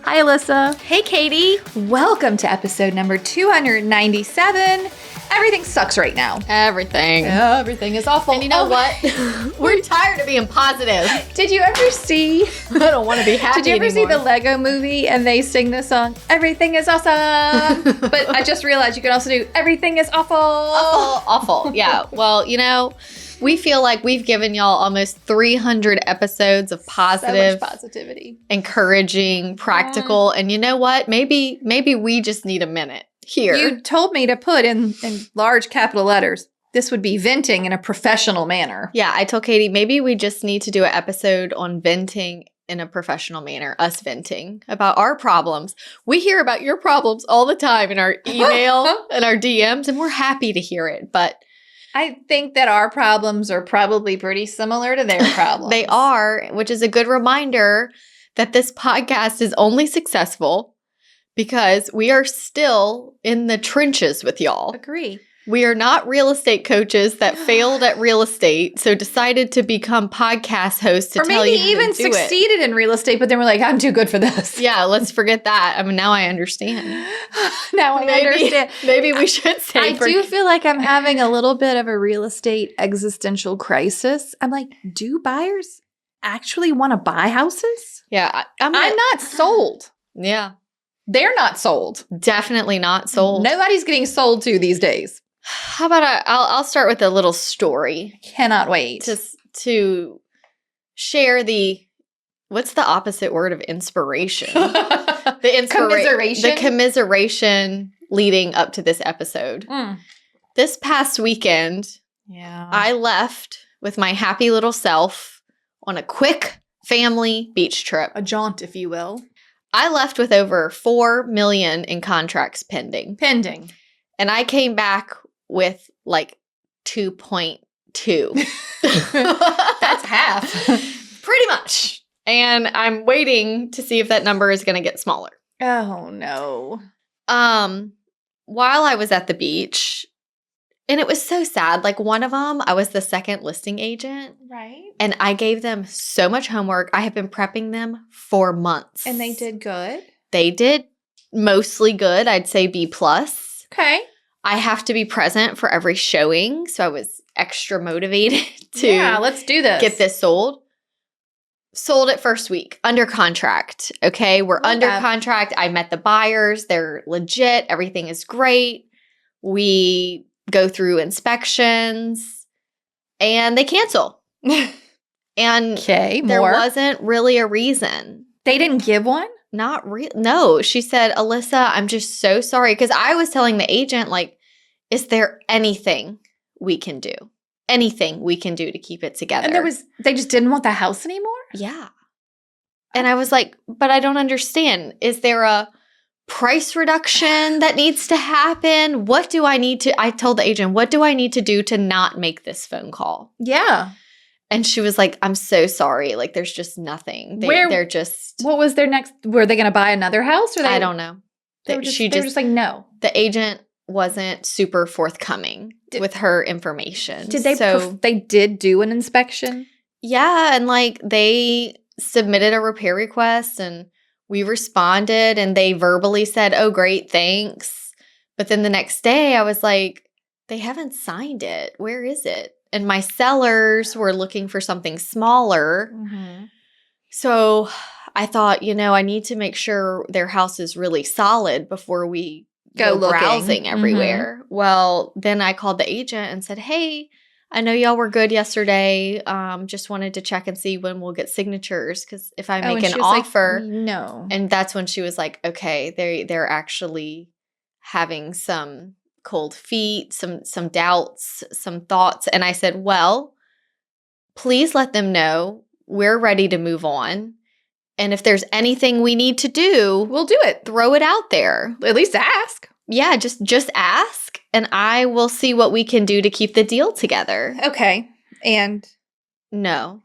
Hi, Alissa. Hey, Katie. Welcome to episode number 297. Everything sucks right now. Everything is awful. And you know what? We're tired of being positive. Did you ever see? I don't want to be happy Did you ever anymore. see the Lego movie and they sing the song, Everything is Awesome? But I just realized you can also do Everything is Awful. Awful. Yeah. Well, we feel like we've given y'all almost 300 episodes of positive, So much positivity, encouraging, practical. And you know what? Maybe we just need a minute here. You told me to put in large capital letters, this would be venting in a professional manner. Yeah, I told Katie, maybe we just need to do an episode on venting in a professional manner, us venting about our problems. We hear about your problems all the time in our email and our DMs, and we're happy to hear it. But I think that our problems are probably pretty similar to their problems. They are, which is a good reminder that this podcast is only successful because we are still in the trenches with y'all. Agree. We are not real estate coaches that failed at real estate, so decided to become podcast hosts to tell you how to do it. Or maybe even succeeded in real estate, but then we're like, I'm too good for this. Yeah, let's forget that. I mean, now I understand. Now I understand. Maybe we should say. I do feel like I'm having a little bit of a real estate existential crisis. I'm like, do buyers actually want to buy houses? Yeah, I'm not sold. Yeah, they're not sold. Definitely not sold. Nobody's getting sold to these days. How about I'll start with a little story. Cannot wait. To share what's the opposite word of inspiration? Commiseration. The commiseration leading up to this episode. This past weekend, I left with my happy little self on a quick family beach trip. A jaunt, if you will. I left with over $4 million in contracts pending. And I came back with like 2.2. That's half. Pretty much. And I'm waiting to see if that number is going to get smaller. Oh, no. While I was at the beach, and it was so sad. Like one of them, I was the second listing agent. Right. And I gave them so much homework. I have been prepping them for months. And they did good? They did mostly good. I'd say B+. Okay. I have to be present for every showing. So I was extra motivated to let's do this. Get this sold. Sold it first week. Under contract. Okay. We're under contract. I met the buyers. They're legit. Everything is great. We go through inspections and they cancel. And there wasn't really a reason. They didn't give one? Not real. No, she said, Alissa, I'm just so sorry. Because I was telling the agent, like, is there anything we can do? Anything we can do to keep it together? And they just didn't want the house anymore? Yeah. And I was like, but I don't understand. Is there a price reduction that needs to happen? What do I need to, I told the agent, what do I need to do to not make this phone call? Yeah. And she was like, I'm so sorry. Like, there's just nothing. They're just. What was their next? Were they going to buy another house? Or I don't know. They were just like, no. The agent wasn't super forthcoming with her information. Did they? They did do an inspection? Yeah. And like they submitted a repair request and we responded and they verbally said, oh, great, thanks. But then the next day I was like, they haven't signed it. Where is it? And my sellers were looking for something smaller. Mm-hmm. So I thought, I need to make sure their house is really solid before we go browsing everywhere. Mm-hmm. Well, then I called the agent and said, hey, I know y'all were good yesterday. Just wanted to check and see when we'll get signatures. Because if I make an offer. Like, no. And that's when she was like, okay, they're actually having some cold feet, some doubts, some thoughts. And I said, well, please let them know we're ready to move on. And if there's anything we need to do, we'll do it. Throw it out there. At least ask. Yeah, just ask and I will see what we can do to keep the deal together. Okay. And no.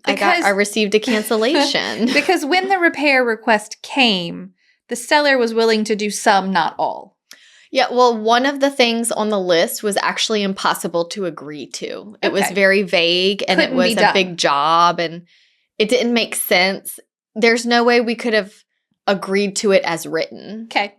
I received a cancellation. Because when the repair request came, the seller was willing to do some, not all. Yeah, well, one of the things on the list was actually impossible to agree to. It was very vague and it was a big job and it didn't make sense. There's no way we could have agreed to it as written. Okay.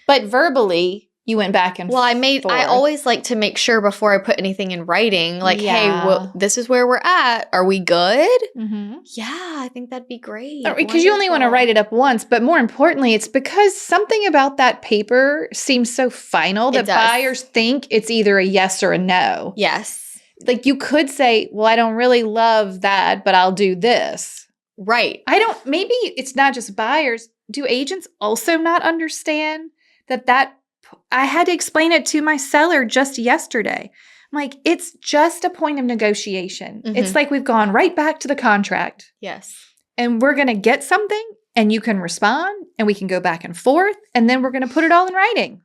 But verbally, you went back and Well, I forth. always like to make sure before I put anything in writing, like, hey, Yeah. well, this is where we're at. Are we good? Mm-hmm. Yeah, I think that'd be great. Because you only want to write it up once, but more importantly, it's because something about that paper seems so final that does. buyers think it's either a yes or a no. Yes. Like you could say, well, I don't really love that, but I'll do this. Right. Maybe it's not just buyers. Do agents also not understand that I had to explain it to my seller just yesterday. I'm like, it's just a point of negotiation. Mhm. It's like we've gone right back to the contract. Yes. And we're going to get something and you can respond and we can go back and forth and then we're going to put it all in writing.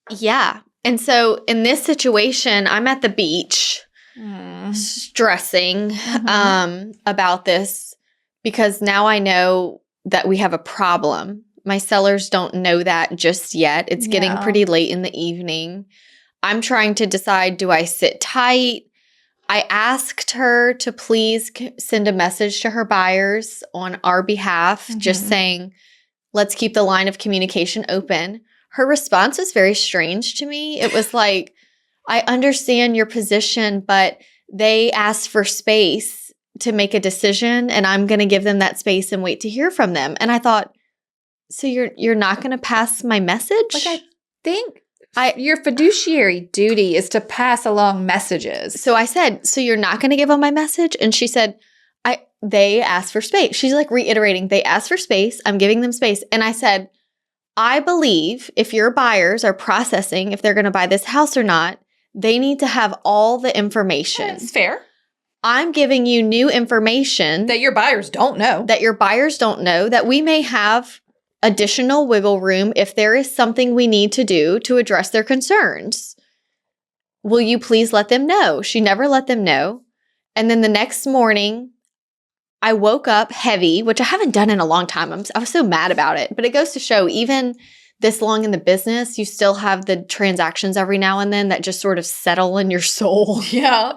Yeah. And so in this situation, I'm at the beach stressing about this because now I know that we have a problem. My sellers don't know that just yet. It's getting pretty late in the evening. I'm trying to decide, do I sit tight? I asked her to please send a message to her buyers on our behalf, just saying, let's keep the line of communication open. Her response was very strange to me. It was like, I understand your position, but they asked for space to make a decision, and I'm going to give them that space and wait to hear from them. And I thought, so you're not going to pass my message? Like I think your fiduciary duty is to pass along messages. So I said, so you're not going to give them my message? And she said, they asked for space. She's like reiterating, they asked for space. I'm giving them space. And I said, I believe if your buyers are processing if they're going to buy this house or not, they need to have all the information. That's fair. I'm giving you new information That your buyers don't know. That we may have additional wiggle room if there is something we need to do to address their concerns. Will you please let them know? She never let them know. And then the next morning, I woke up heavy, which I haven't done in a long time. I was so mad about it. But it goes to show, even this long in the business, you still have the transactions every now and then that just sort of settle in your soul. Yeah.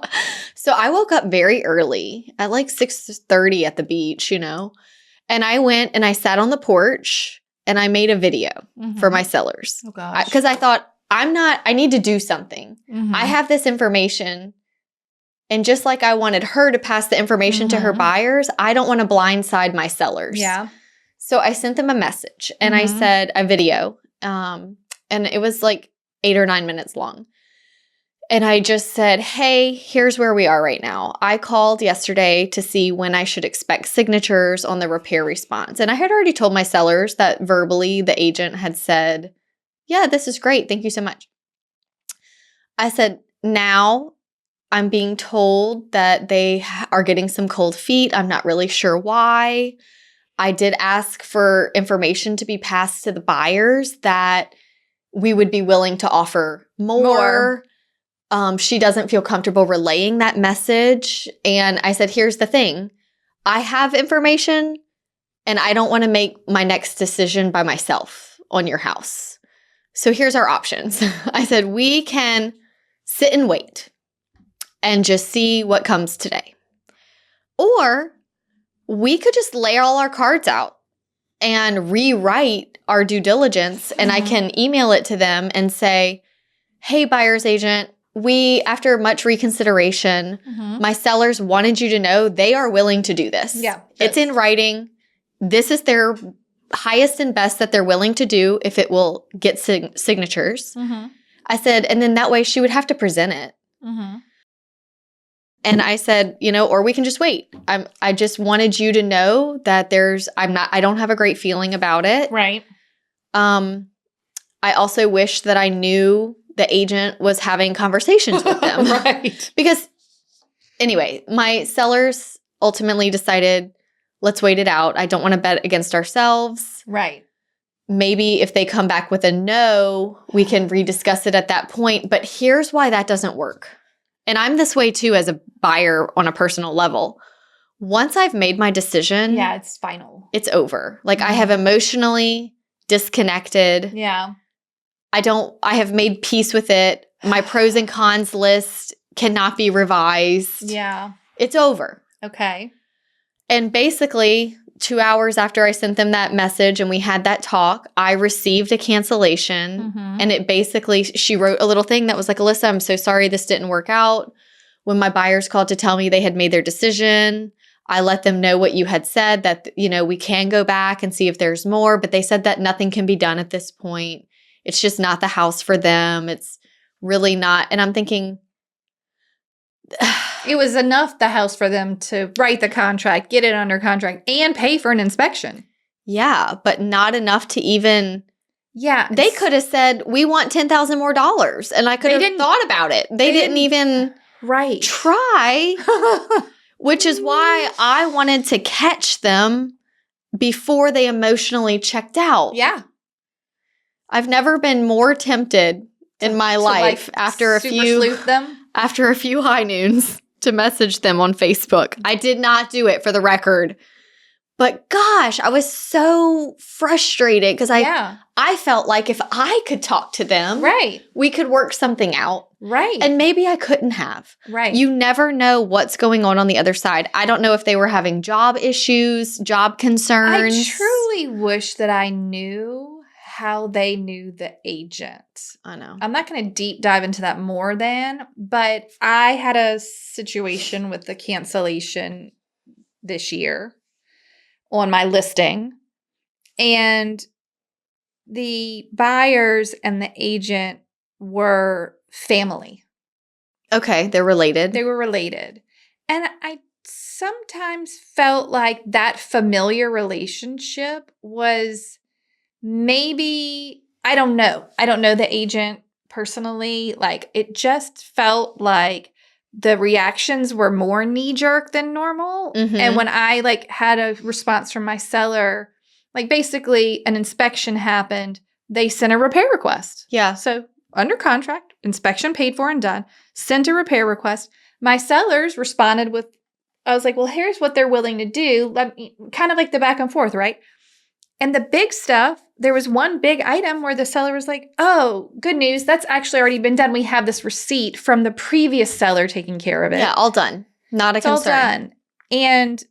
So I woke up very early at like 6:30 at the beach, and I went and I sat on the porch and I made a video for my sellers. Oh gosh. Because I thought, I need to do something. I have this information. And just like I wanted her to pass the information to her buyers, I don't want to blindside my sellers. Yeah. So I sent them a message and I said a video. And it was like 8 or 9 minutes long. And I just said, hey, here's where we are right now. I called yesterday to see when I should expect signatures on the repair response. And I had already told my sellers that verbally the agent had said, yeah, this is great. Thank you so much. I said, now I'm being told that they are getting some cold feet. I'm not really sure why. I did ask for information to be passed to the buyers that we would be willing to offer more. She doesn't feel comfortable relaying that message. And I said, here's the thing. I have information and I don't want to make my next decision by myself on your house. So here's our options. I said, we can sit and wait and just see what comes today. Or we could just lay all our cards out and rewrite our due diligence. And I can email it to them and say, hey, buyer's agent, after much reconsideration, my sellers wanted you to know they are willing to do this. Yeah. It's in writing. This is their highest and best that they're willing to do if it will get signatures. I said, and then that way she would have to present it. And I said, or we can just wait. I just wanted you to know that I don't have a great feeling about it. Right. I also wish that I knew the agent was having conversations with them. Right. Because anyway, my sellers ultimately decided, let's wait it out. I don't want to bet against ourselves. Right. Maybe if they come back with a no, we can rediscuss it at that point. But here's why that doesn't work. And I'm this way too as a buyer on a personal level. Once I've made my decision, yeah, it's final. It's over. Like I have emotionally disconnected. Yeah. I have made peace with it. My pros and cons list cannot be revised. Yeah. It's over. Okay. And basically, 2 hours after I sent them that message and we had that talk, I received a cancellation. Mhm. And it basically, she wrote a little thing that was like, Alissa, I'm so sorry this didn't work out. When my buyers called to tell me they had made their decision, I let them know what you had said, that, we can go back and see if there's more. But they said that nothing can be done at this point. It's just not the house for them. It's really not. And I'm thinking, it was enough the house for them to write the contract, get it under contract, and pay for an inspection. yeah, but not enough to even. Yeah. They could have said, we want $10,000 more, and I could have thought about it. They didn't even try, which is why I wanted to catch them before they emotionally checked out. Yeah. I've never been more tempted in my life after a few high noons to message them on Facebook. I did not do it, for the record. But gosh, I was so frustrated because I felt like if I could talk to them, we could work something out. Right. And maybe I couldn't have. Right. You never know what's going on the other side. I don't know if they were having job issues, job concerns. I truly wish that I knew how they knew the agent. I know. I'm not going to deep dive into that but I had a situation with the cancellation this year on my listing, and the buyers and the agent were family. Okay, they're related. They were related. And I sometimes felt like that familiar relationship was maybe, I don't know. I don't know the agent personally. Like, it just felt like the reactions were more knee-jerk than normal. Mm-hmm. And when I had a response from my seller, basically an inspection happened, they sent a repair request. Yeah. So under contract, inspection paid for and done, sent a repair request. My sellers responded with, I was like, well, here's what they're willing to do. Let me, kind of like the back and forth, right? And the big stuff, there was one big item where the seller was like, oh, good news. That's actually already been done. We have this receipt from the previous seller taking care of it. Yeah, all done. Not a concern. All done. And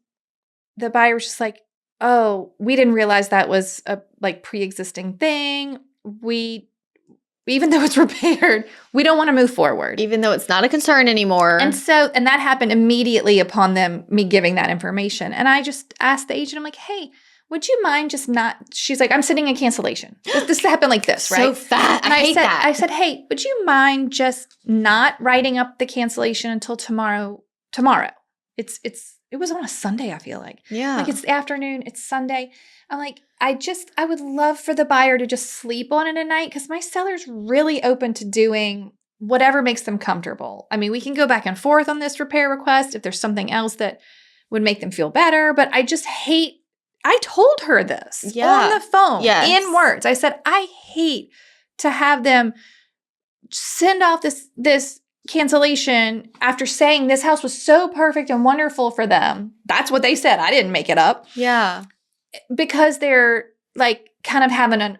the buyer was just like, oh, we didn't realize that was a pre-existing thing. Even though it's repaired, we don't want to move forward. Even though it's not a concern anymore. And that happened immediately upon me giving that information. And I just asked the agent, I'm like, hey, would you mind just not, she's like, I'm sending a cancellation. This happened like this, right? So fast. And I hate that. I said, hey, would you mind just not writing up the cancellation until tomorrow? It was on a Sunday, I feel like. Yeah. It's the afternoon, it's Sunday. I'm like, I would love for the buyer to just sleep on it at night, because my seller's really open to doing whatever makes them comfortable. I mean, we can go back and forth on this repair request if there's something else that would make them feel better, but I just hate, I told her this on the phone in words. I said, I hate to have them send off this cancellation after saying this house was so perfect and wonderful for them. That's what they said. I didn't make it up. Yeah. Because they're kind of having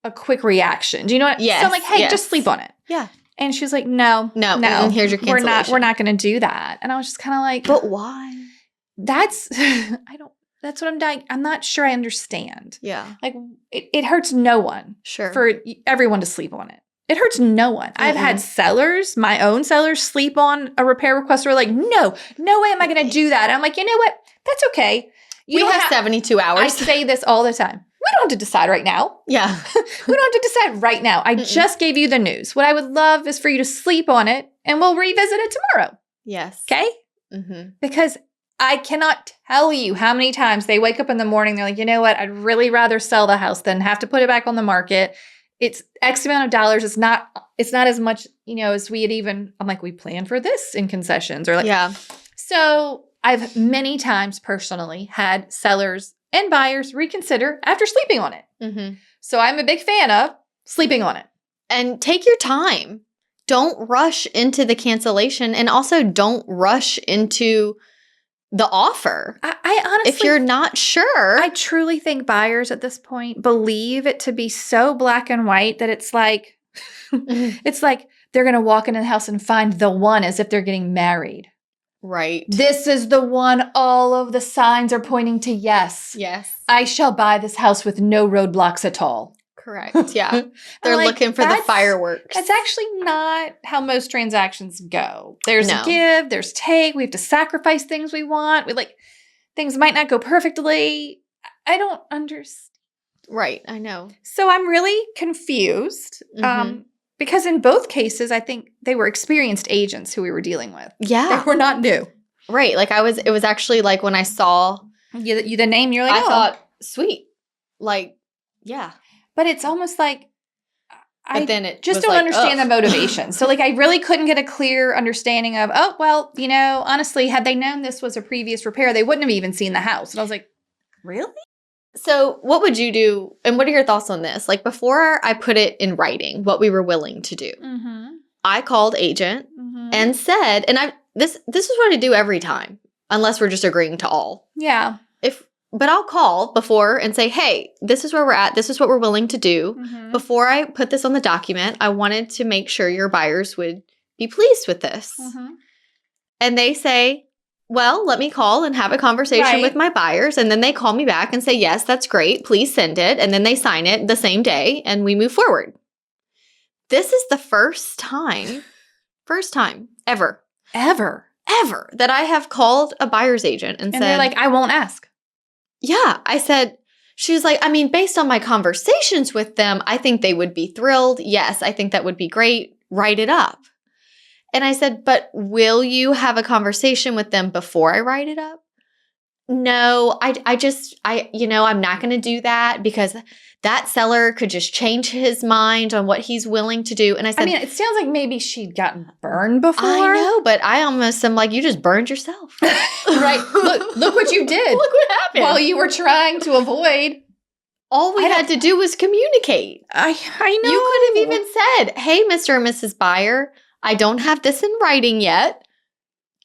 a quick reaction. Do you know what? Yes. So I'm like, hey, just sleep on it. Yeah. And she was like, no. Here's your cancellation. We're not going to do that. And I was just kind of like, but why? That's what I'm dying. I'm not sure I understand. Yeah. It hurts no one. Sure. For everyone to sleep on it. It hurts no one. Mm-hmm. I've had sellers, my own sellers, sleep on a repair request. Who are like, no way am I going to do that. I'm like, you know what? That's okay. We have 72 hours. I say this all the time. We don't have to decide right now. Yeah. We don't have to decide right now. I just gave you the news. What I would love is for you to sleep on it, and we'll revisit it tomorrow. Yes. Okay? Mm-hmm. Because I cannot tell you how many times they wake up in the morning, they're like, you know what? I'd really rather sell the house than have to put it back on the market. It's X amount of dollars. It's not as much, as we had even, I'm like, we planned for this in concessions or yeah. So I've many times personally had sellers and buyers reconsider after sleeping on it. Mm-hmm. So I'm a big fan of sleeping on it. And take your time. Don't rush into the cancellation, and also don't rush into the offer. I honestly, if you're not sure. I truly think buyers at this point believe it to be so black and white that it's like, it's like they're going to walk into the house and find the one as if they're getting married. Right. This is the one all of the signs are pointing to yes. Yes. I shall buy this house with no roadblocks at all. Correct. Yeah. They're like, looking for the fireworks. That's actually not how most transactions go. There's No. give, there's take. We have to sacrifice things we want. Things might not go perfectly. I don't understand. Right. I know. So I'm really confused because in both cases, I think they were experienced agents who we were dealing with. Yeah. They were not new. Right. Like it was actually like when I saw You the name, you're like, I thought, sweet. Like, yeah. But it's almost like But then it just was don't like, understand the motivation. So I really couldn't get a clear understanding of, oh, well, honestly, had they known this was a previous repair, they wouldn't have even seen the house. And I was like, really? So what would you do? And what are your thoughts on this? Like before I put it in writing, what we were willing to do. Mm-hmm. I called agent and said, and this is what I do every time, unless we're just agreeing to all. Yeah. But I'll call before and say, hey, this is where we're at. This is what we're willing to do. Mm-hmm. Before I put this on the document, I wanted to make sure your buyers would be pleased with this. Mm-hmm. And they say, well, let me call and have a conversation with my buyers. And then they call me back and say, yes, that's great. Please send it. And then they sign it the same day and we move forward. This is the first time ever that I have called a buyer's agent and said, they're like, I won't ask. Yeah. I said, she was like, I mean, based on my conversations with them, I think they would be thrilled. Yes, I think that would be great. Write it up. And I said, but will you have a conversation with them before I write it up? No, I'm not going to do that because that seller could just change his mind on what he's willing to do. And I said, it sounds like maybe she'd gotten burned before. I know, but I almost am like, you just burned yourself. Right. Look what you did. Look what happened. While you were trying to avoid. All we had to do was communicate. I know. You could have even said, hey, Mr. and Mrs. Buyer, I don't have this in writing yet.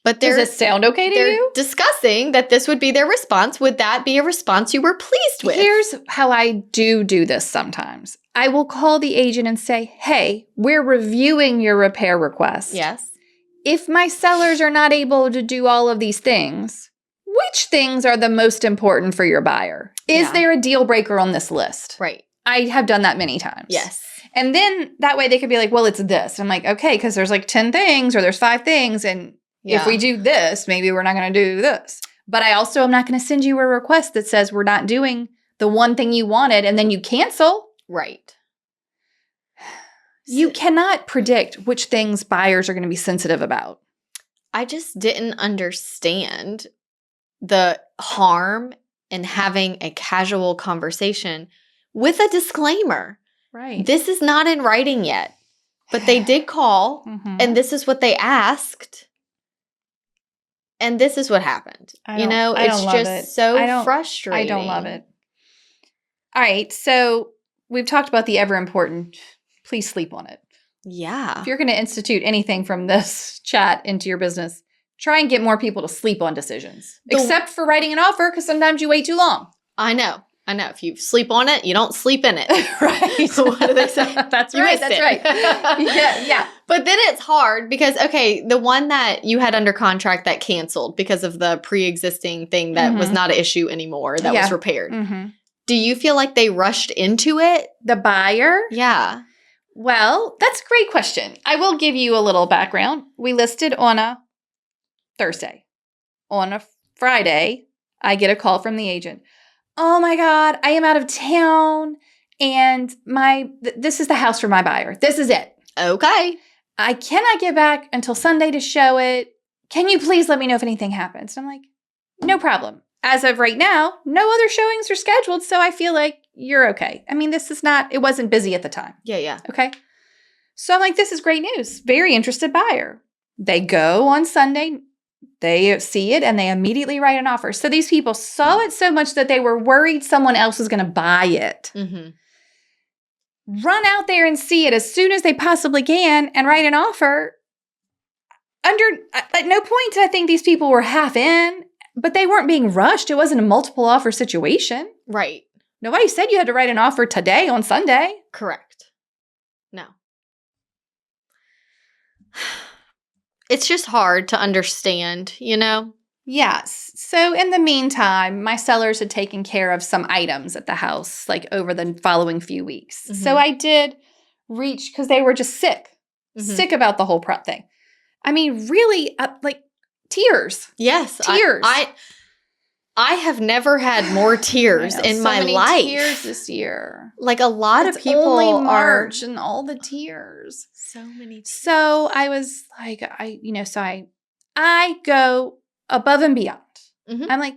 But does it sound okay to they're you? Discussing that this would be their response. Would that be a response you were pleased with? Here's how I do this sometimes. I will call the agent and say, hey, we're reviewing your repair request. Yes. If my sellers are not able to do all of these things, which things are the most important for your buyer? Is there a deal breaker on this list? Right. I have done that many times. Yes. And then that way they could be like, well, it's this. I'm like, okay, because there's 10 things or there's 5 things. And if we do this, maybe we're not going to do this. But I also am not going to send you a request that says we're not doing the one thing you wanted and then you cancel. Right. You cannot predict which things buyers are going to be sensitive about. I just didn't understand the harm in having a casual conversation with a disclaimer. Right. This is not in writing yet, but they did call and this is what they asked. And this is what happened. It's just so frustrating. I don't love it. All right. So we've talked about the ever important, please sleep on it. Yeah. If you're going to institute anything from this chat into your business, try and get more people to sleep on decisions. Except for writing an offer, because sometimes you wait too long. I know. If you sleep on it, you don't sleep in it. Right. So what do they say? That's right. Yeah. But then it's hard because, okay, the one that you had under contract that canceled because of the pre-existing thing that was not an issue anymore that was repaired. Mm-hmm. Do you feel like they rushed into it? The buyer? Yeah. Well, that's a great question. I will give you a little background. We listed on a Thursday. On a Friday, I get a call from the agent. Oh my God, I am out of town and this is the house for my buyer. This is it. Okay. I cannot get back until Sunday to show it. Can you please let me know if anything happens? And I'm like, no problem. As of right now, no other showings are scheduled, so I feel like you're okay. It wasn't busy at the time. Yeah. Okay. So I'm like, this is great news. Very interested buyer. They go on Sunday. They see it and they immediately write an offer. So these people saw it so much that they were worried someone else was going to buy it. Mm-hmm. Run out there and see it as soon as they possibly can and write an offer. At no point I think these people were half in, but they weren't being rushed. It wasn't a multiple offer situation. Right. Nobody said you had to write an offer today on Sunday. Correct. No. It's just hard to understand, you know? Yes. So in the meantime, my sellers had taken care of some items at the house, like over the following few weeks. So I did reach, because they were just sick about the whole prep thing. I mean, really, like tears. Yes. Tears. I have never had more tears I know, in so my many life. Tears this year. Like a lot of people only are March and all the tears. so many tears. So I was like, I go above and beyond. Mhm. I'm like,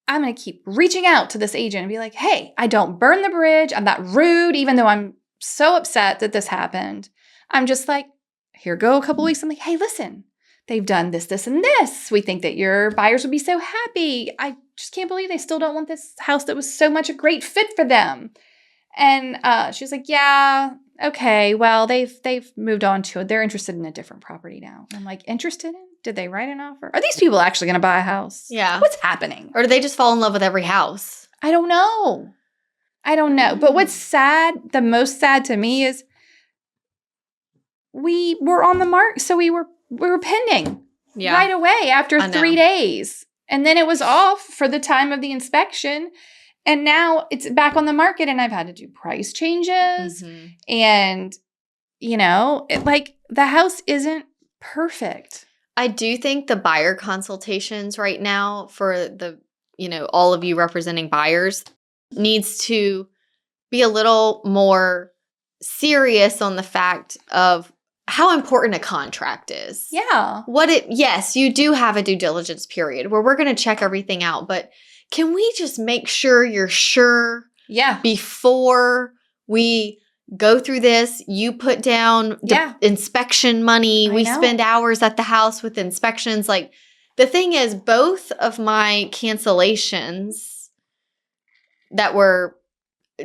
I'm going to keep reaching out to this agent and be like, hey, I don't burn the bridge. I'm not rude, even though I'm so upset that this happened. I'm just like, here go a couple weeks. I'm like, hey, listen, they've done this, this, and this. We think that your buyers would be so happy. I just can't believe they still don't want this house that was so much a great fit for them. And she was like, yeah, okay, well, they've moved on to it. They're interested in a different property now. And I'm like, interested in? Did they write an offer? Are these people actually going to buy a house? Yeah. What's happening? Or do they just fall in love with every house? I don't know. But what's sad, the most sad to me is we were on the mark. So we were pending right away after 3 days. And then it was off for the time of the inspection. And now it's back on the market and I've had to do price changes. And, the house isn't perfect. I do think the buyer consultations right now for the, all of you representing buyers needs to be a little more serious on the fact of how important a contract is. Yeah. Yes, you do have a due diligence period where we're going to check everything out, but can we just make sure you're sure before we go through this? You put down inspection money. We spend hours at the house with inspections. Like, the thing is, both of my cancellations that were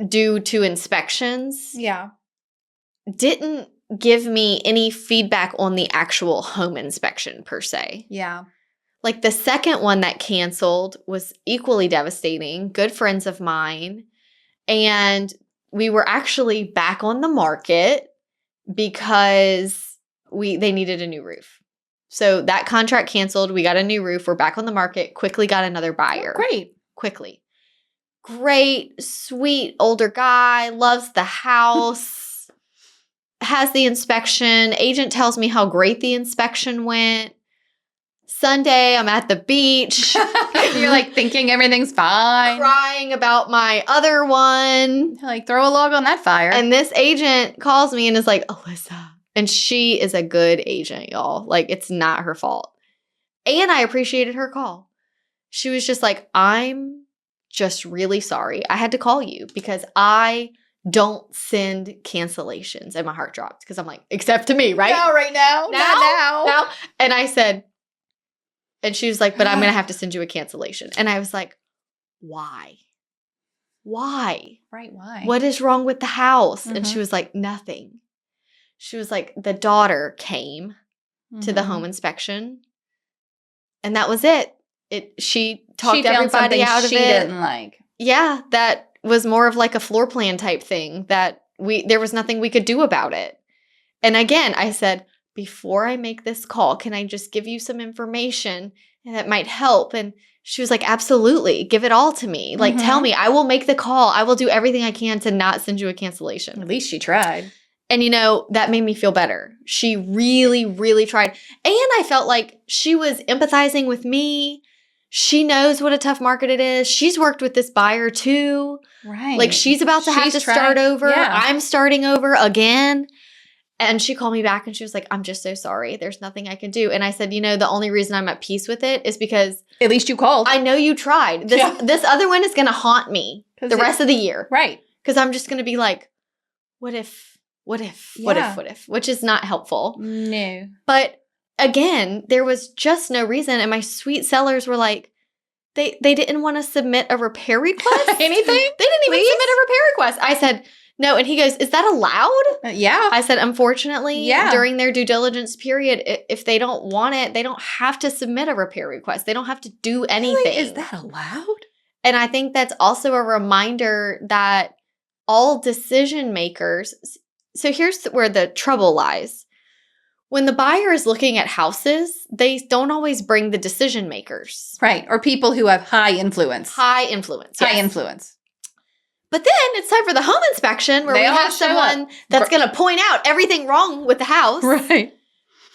due to inspections didn't give me any feedback on the actual home inspection per se. Yeah. Like, the second one that canceled was equally devastating. Good friends of mine. And we were actually back on the market because they needed a new roof. So that contract canceled. We got a new roof. We're back on the market. Quickly got another buyer. Oh, great. Quickly. Great, sweet, older guy. Loves the house. Has the inspection. Agent tells me how great the inspection went. Sunday, I'm at the beach. You're like thinking everything's fine. Crying about my other one. Like, throw a log on that fire. And this agent calls me and is like, Alissa. And she is a good agent, y'all. Like, it's not her fault. And I appreciated her call. She was just like, I'm just really sorry. I had to call you because I don't send cancellations. And my heart dropped because I'm like, except to me, right? No, right now. Not now. And I said, and she was like, but I'm going to have to send you a cancellation. And I was like, why? Why? Right, why? What is wrong with the house? And she was like, nothing. She was like, the daughter came to the home inspection. And that was it. She talked everybody out of it. She didn't like. Yeah, that was more of like a floor plan type thing that there was nothing we could do about it. And again, I said, before I make this call, can I just give you some information and that might help? And she was like, absolutely. Give it all to me. Like, tell me. I will make the call. I will do everything I can to not send you a cancellation. At least she tried. And, that made me feel better. She really, really tried. And I felt like she was empathizing with me. She knows what a tough market it is. She's worked with this buyer too. Right. Like, she's about to have to start over. Yeah. I'm starting over again. And she called me back and she was like, I'm just so sorry. There's nothing I can do. And I said, the only reason I'm at peace with it is because at least you called. I know you tried. This other one is going to haunt me the rest of the year. Right. Because I'm just going to be like, what if, which is not helpful. No. But again, there was just no reason. And my sweet sellers were like, they didn't want to submit a repair request. Anything? They didn't even submit a repair request. I said, no. And he goes, is that allowed? Yeah. I said, unfortunately, during their due diligence period, if they don't want it, they don't have to submit a repair request. They don't have to do anything. Really? Is that allowed? And I think that's also a reminder that all decision makers, so here's where the trouble lies. when the buyer is looking at houses, they don't always bring the decision makers. Right. Or people who have high influence. High influence. Yes. High influence. But then it's time for the home inspection where They we all have show someone up. that's going to point out everything wrong with the house. Right.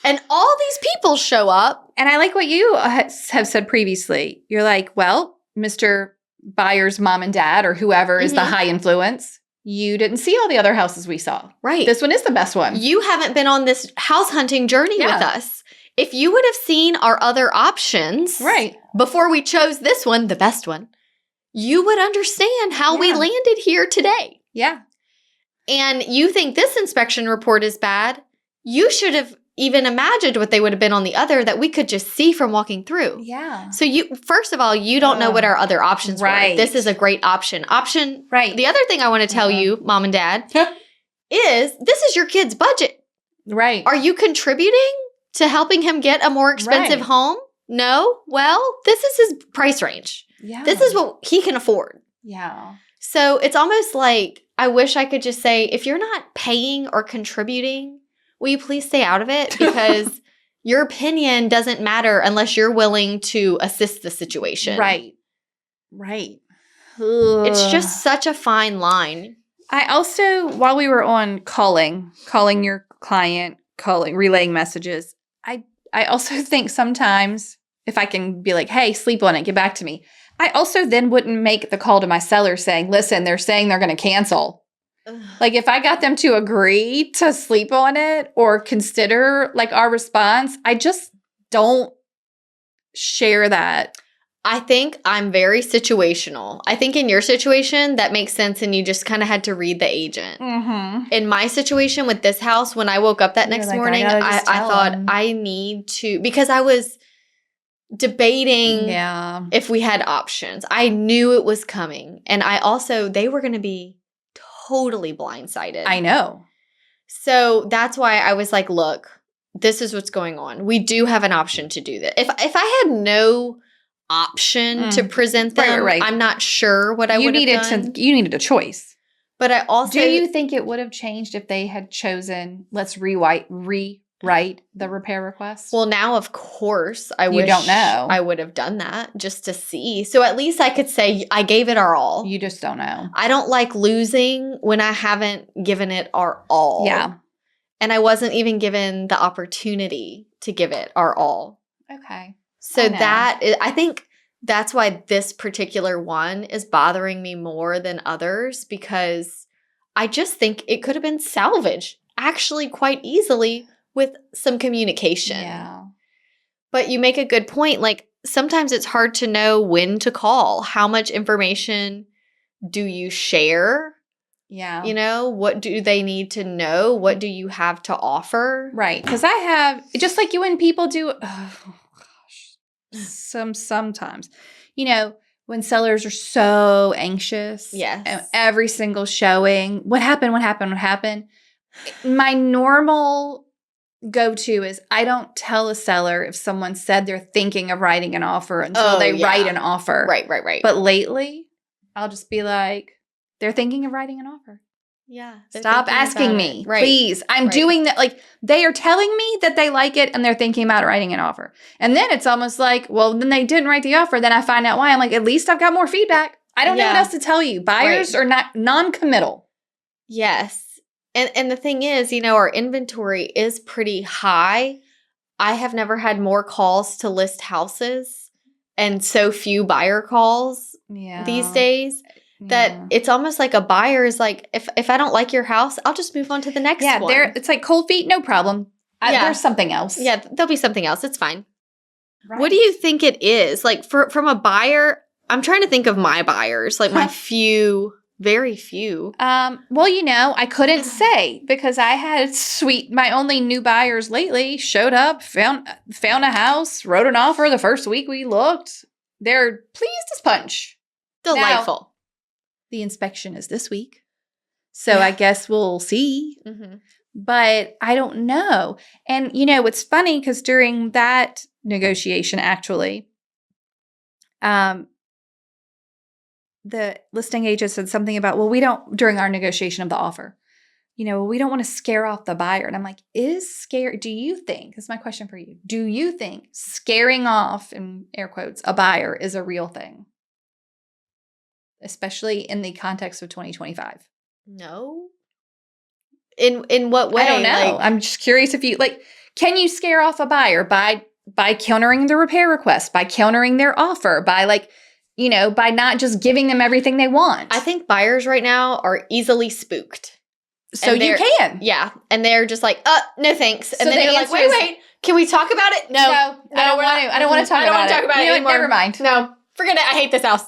And all these people show up. And I like what you have said previously. You're like, well, Mr. Buyer's mom and dad or whoever is the high influence. You didn't see all the other houses we saw. Right. This one is the best one. You haven't been on this house hunting journey with us. If you would have seen our other options before we chose this one, the best one, you would understand how we landed here today. Yeah. And you think this inspection report is bad, you should have even imagined what they would have been on the other that we could just see from walking through. Yeah. So first of all, you don't know what our other options were. This is a great option. The other thing I want to tell you, mom and dad, is this is your kid's budget. Right. Are you contributing to helping him get a more expensive home? No? Well, this is his price range. Yeah. This is what he can afford. Yeah. So it's almost like I wish I could just say, if you're not paying or contributing, will you please stay out of it? Because your opinion doesn't matter unless you're willing to assist the situation. Right. Right. It's just such a fine line. I also, while we were on calling your client, relaying messages, I also think sometimes if I can be like, hey, sleep on it, get back to me. I also then wouldn't make the call to my seller saying, listen, they're saying they're going to cancel. Like if I got them to agree to sleep on it or consider like our response, I just don't share that. I think I'm very situational. I think in your situation, that makes sense and you just kind of had to read the agent. Mm-hmm. In my situation with this house, when I woke up that next morning, I thought I need to, because I was debating if we had options. I knew it was coming. And they were going to be totally blindsided. I know. So that's why I was like, look, this is what's going on. We do have an option to do this. If I had no option to present them, I'm not sure what I would have done. You needed a choice. But I also... Do you think it would have changed if they had chosen, let's rewrite the repair request? Well, now, of course, I wish don't know. I would have done that just to see. So at least I could say I gave it our all. You just don't know. I don't like losing when I haven't given it our all. Yeah. And I wasn't even given the opportunity to give it our all. Okay. So I think that's why this particular one is bothering me more than others, because I just think it could have been salvaged actually quite easily with some communication. Yeah. But you make a good point. Like sometimes it's hard to know when to call. How much information do you share? Yeah. You know, what do they need to know? What do you have to offer? Right. Because I have, just like you and people do, sometimes, you know, when sellers are so anxious. Yes. And every single showing, what happened? My normal go-to is I don't tell a seller if someone said they're thinking of writing an offer until they write an offer. Right. But lately, I'll just be like, they're thinking of writing an offer. Yeah. Stop asking me, please. I'm doing that. Like they are telling me that they like it and they're thinking about writing an offer. And then it's almost like, well, then they didn't write the offer. Then I find out why. I'm like, at least I've got more feedback. I don't know what else to tell you. Buyers are not non-committal. Yes. And the thing is, you know, our inventory is pretty high. I have never had more calls to list houses and so few buyer calls these days. That it's almost like a buyer is like, if I don't like your house, I'll just move on to the next one. Yeah, it's like cold feet, no problem. There's something else. Yeah, there'll be something else. It's fine. Right. What do you think it is? Like from a buyer, I'm trying to think of my buyers, like my very few. Well, you know, I couldn't say because I had my only new buyers lately showed up, found a house, wrote an offer the first week we looked. They're pleased as punch. Delightful. Now, the inspection is this week. So I guess we'll see. Mm-hmm. But I don't know. And, you know, it's funny because during that negotiation, actually, the listing agent said something about, well, we don't, during our negotiation of the offer, we don't want to scare off the buyer. And I'm like, do you think, this is my question for you, do you think scaring off, in air quotes, a buyer is a real thing? Especially in the context of 2025. No. In what way? I don't know. I'm just curious if you, can you scare off a buyer by countering the repair request, by countering their offer, by by not just giving them everything they want? I think buyers right now are easily spooked. So you can. Yeah. And they're just like, no thanks. And So then the you're like, answer wait, can we talk about it? No, I don't want to. I don't want to talk about it. I don't want to talk about it anymore. Never mind. No, forget it. I hate this house.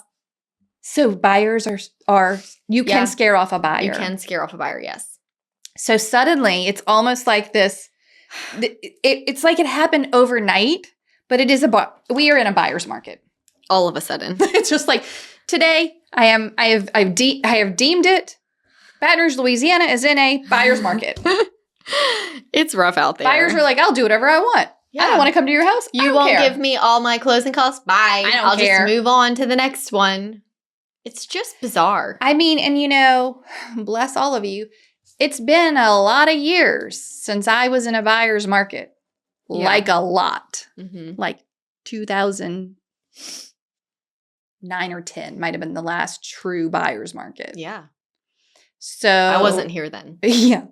So buyers are you can scare off a buyer. You can scare off a buyer, yes. So suddenly it's almost like this, it's like it happened overnight, but it is we are in a buyer's market. All of a sudden. It's just like today I have deemed it. Baton Rouge, Louisiana is in a buyer's market. It's rough out there. Buyers are like, I'll do whatever I want. Yeah. I don't want to come to your house. You won't give me all my closing costs. Bye. I'll just move on to the next one. It's just bizarre. I mean, and bless all of you. It's been a lot of years since I was in a buyer's market. Yeah. Like a lot. Mm-hmm. Like 2009 or 10 might have been the last true buyer's market. Yeah. So I wasn't here then. Yeah.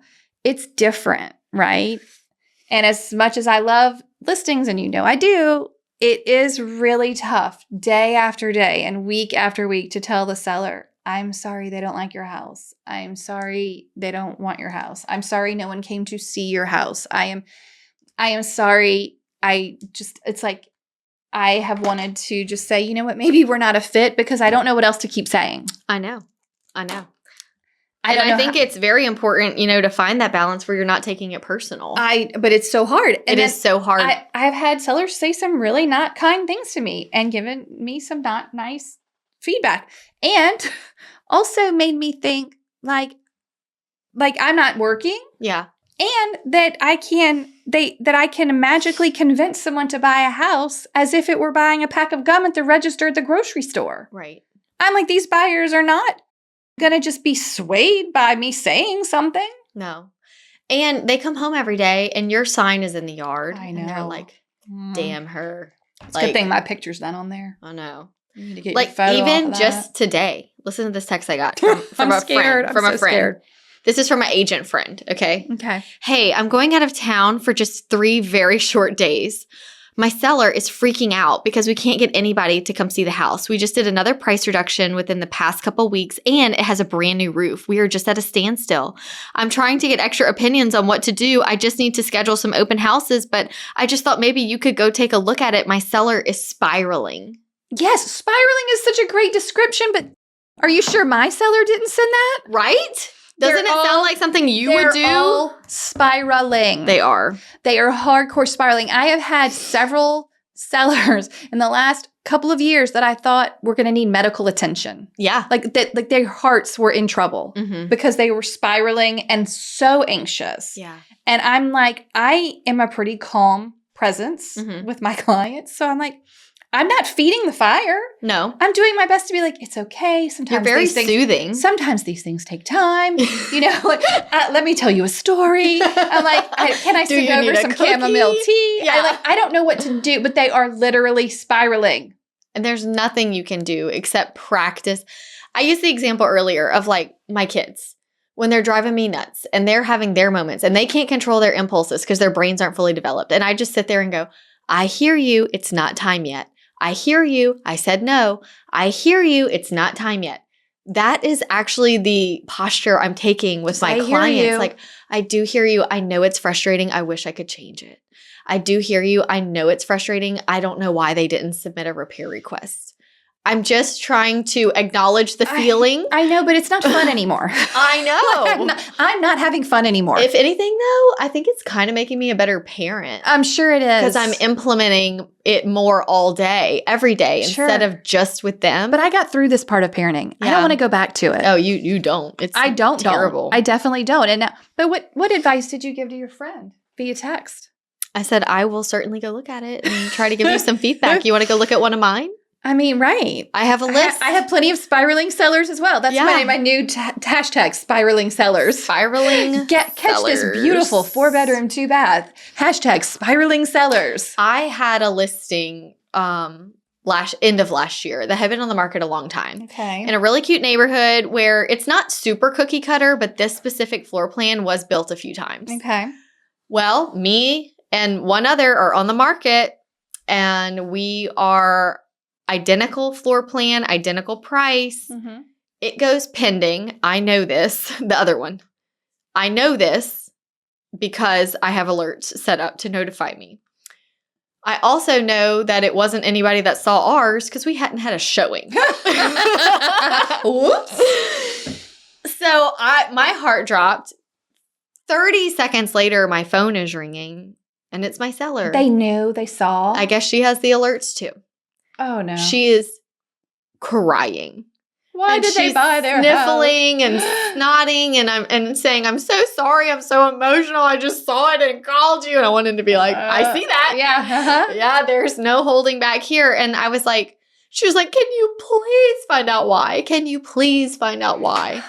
It's different, right? And as much as I love listings, and I do, it is really tough day after day and week after week to tell the seller, I'm sorry they don't like your house. I'm sorry they don't want your house. I'm sorry no one came to see your house. I am sorry. It's like I have wanted to just say, you know what, maybe we're not a fit because I don't know what else to keep saying. I know. I think it's very important, to find that balance where you're not taking it personal. But it's so hard. It is so hard. I've had sellers say some really not kind things to me and given me some not nice feedback. And also made me think like I'm not working. Yeah. And that I can magically convince someone to buy a house as if it were buying a pack of gum at the register at the grocery store. Right. I'm like, these buyers are not going to just be swayed by me saying something. No. And they come home every day and your sign is in the yard. I know. And they're like, damn her. It's a good thing my picture's not on there. I know. You need to get your photo even off of just today, listen to this text I got from I'm scared. From a friend. Scared. This is from my agent friend, okay? Okay. Hey, I'm going out of town for just 3 very short days. My seller is freaking out because we can't get anybody to come see the house. We just did another price reduction within the past couple weeks, and it has a brand new roof. We are just at a standstill. I'm trying to get extra opinions on what to do. I just need to schedule some open houses, but I just thought maybe you could go take a look at it. My seller is spiraling. Yes, spiraling is such a great description, but are you sure my seller didn't send that? Right? Doesn't it sound like something you would do? They're all spiraling. They are. They are hardcore spiraling. I have had several sellers in the last couple of years that I thought were going to need medical attention. Yeah. Like their hearts were in trouble because they were spiraling and so anxious. Yeah. And I'm like, I am a pretty calm presence with my clients. So I'm like, I'm not feeding the fire. No. I'm doing my best to be like, it's okay. Sometimes you're very soothing. Sometimes these things take time. Let me tell you a story. I'm like, can I send over some chamomile tea? Yeah. I don't know what to do, but they are literally spiraling. And there's nothing you can do except practice. I used the example earlier of my kids. When they're driving me nuts and they're having their moments and they can't control their impulses because their brains aren't fully developed. And I just sit there and go, I hear you. It's not time yet. I hear you. I said no. I hear you. It's not time yet. That is actually the posture I'm taking with my clients. Like, I do hear you. I know it's frustrating. I wish I could change it. I do hear you. I know it's frustrating. I don't know why they didn't submit a repair request. I'm just trying to acknowledge the feeling. I know, but it's not fun anymore. I know. I'm not having fun anymore. If anything, though, I think it's kind of making me a better parent. I'm sure it is. Because I'm implementing it more all day, every day, instead of just with them. But I got through this part of parenting. Yeah. I don't want to go back to it. Oh, you don't. I don't. Terrible. I definitely don't. And now, but what advice did you give to your friend via text? I said, I will certainly go look at it and try to give you some feedback. You want to go look at one of mine? I mean, right. I have a list. I have plenty of spiraling sellers as well. That's my new hashtag, spiraling sellers. Spiraling Catch this beautiful 4-bedroom, 2-bath. Hashtag spiraling sellers. I had a listing end of last year that had been on the market a long time. Okay. In a really cute neighborhood where it's not super cookie cutter, but this specific floor plan was built a few times. Okay. Well, me and one other are on the market, and we are identical floor plan, identical price. Mm-hmm. It goes pending. I know this. The other one. I know this because I have alerts set up to notify me. I also know that it wasn't anybody that saw ours because we hadn't had a showing. Whoops. So my heart dropped. 30 seconds later, my phone is ringing, and it's my seller. They knew. They saw. I guess she has the alerts too. Oh, no. She is crying. Why did they buy their sniffling house? and snotting and saying, "I'm so sorry. I'm so emotional. I just saw it and called you." And I wanted to be like, "I see that. Yeah. Yeah, there's no holding back here." And I was like, she was like, "Can you please find out why? Can you please find out why?"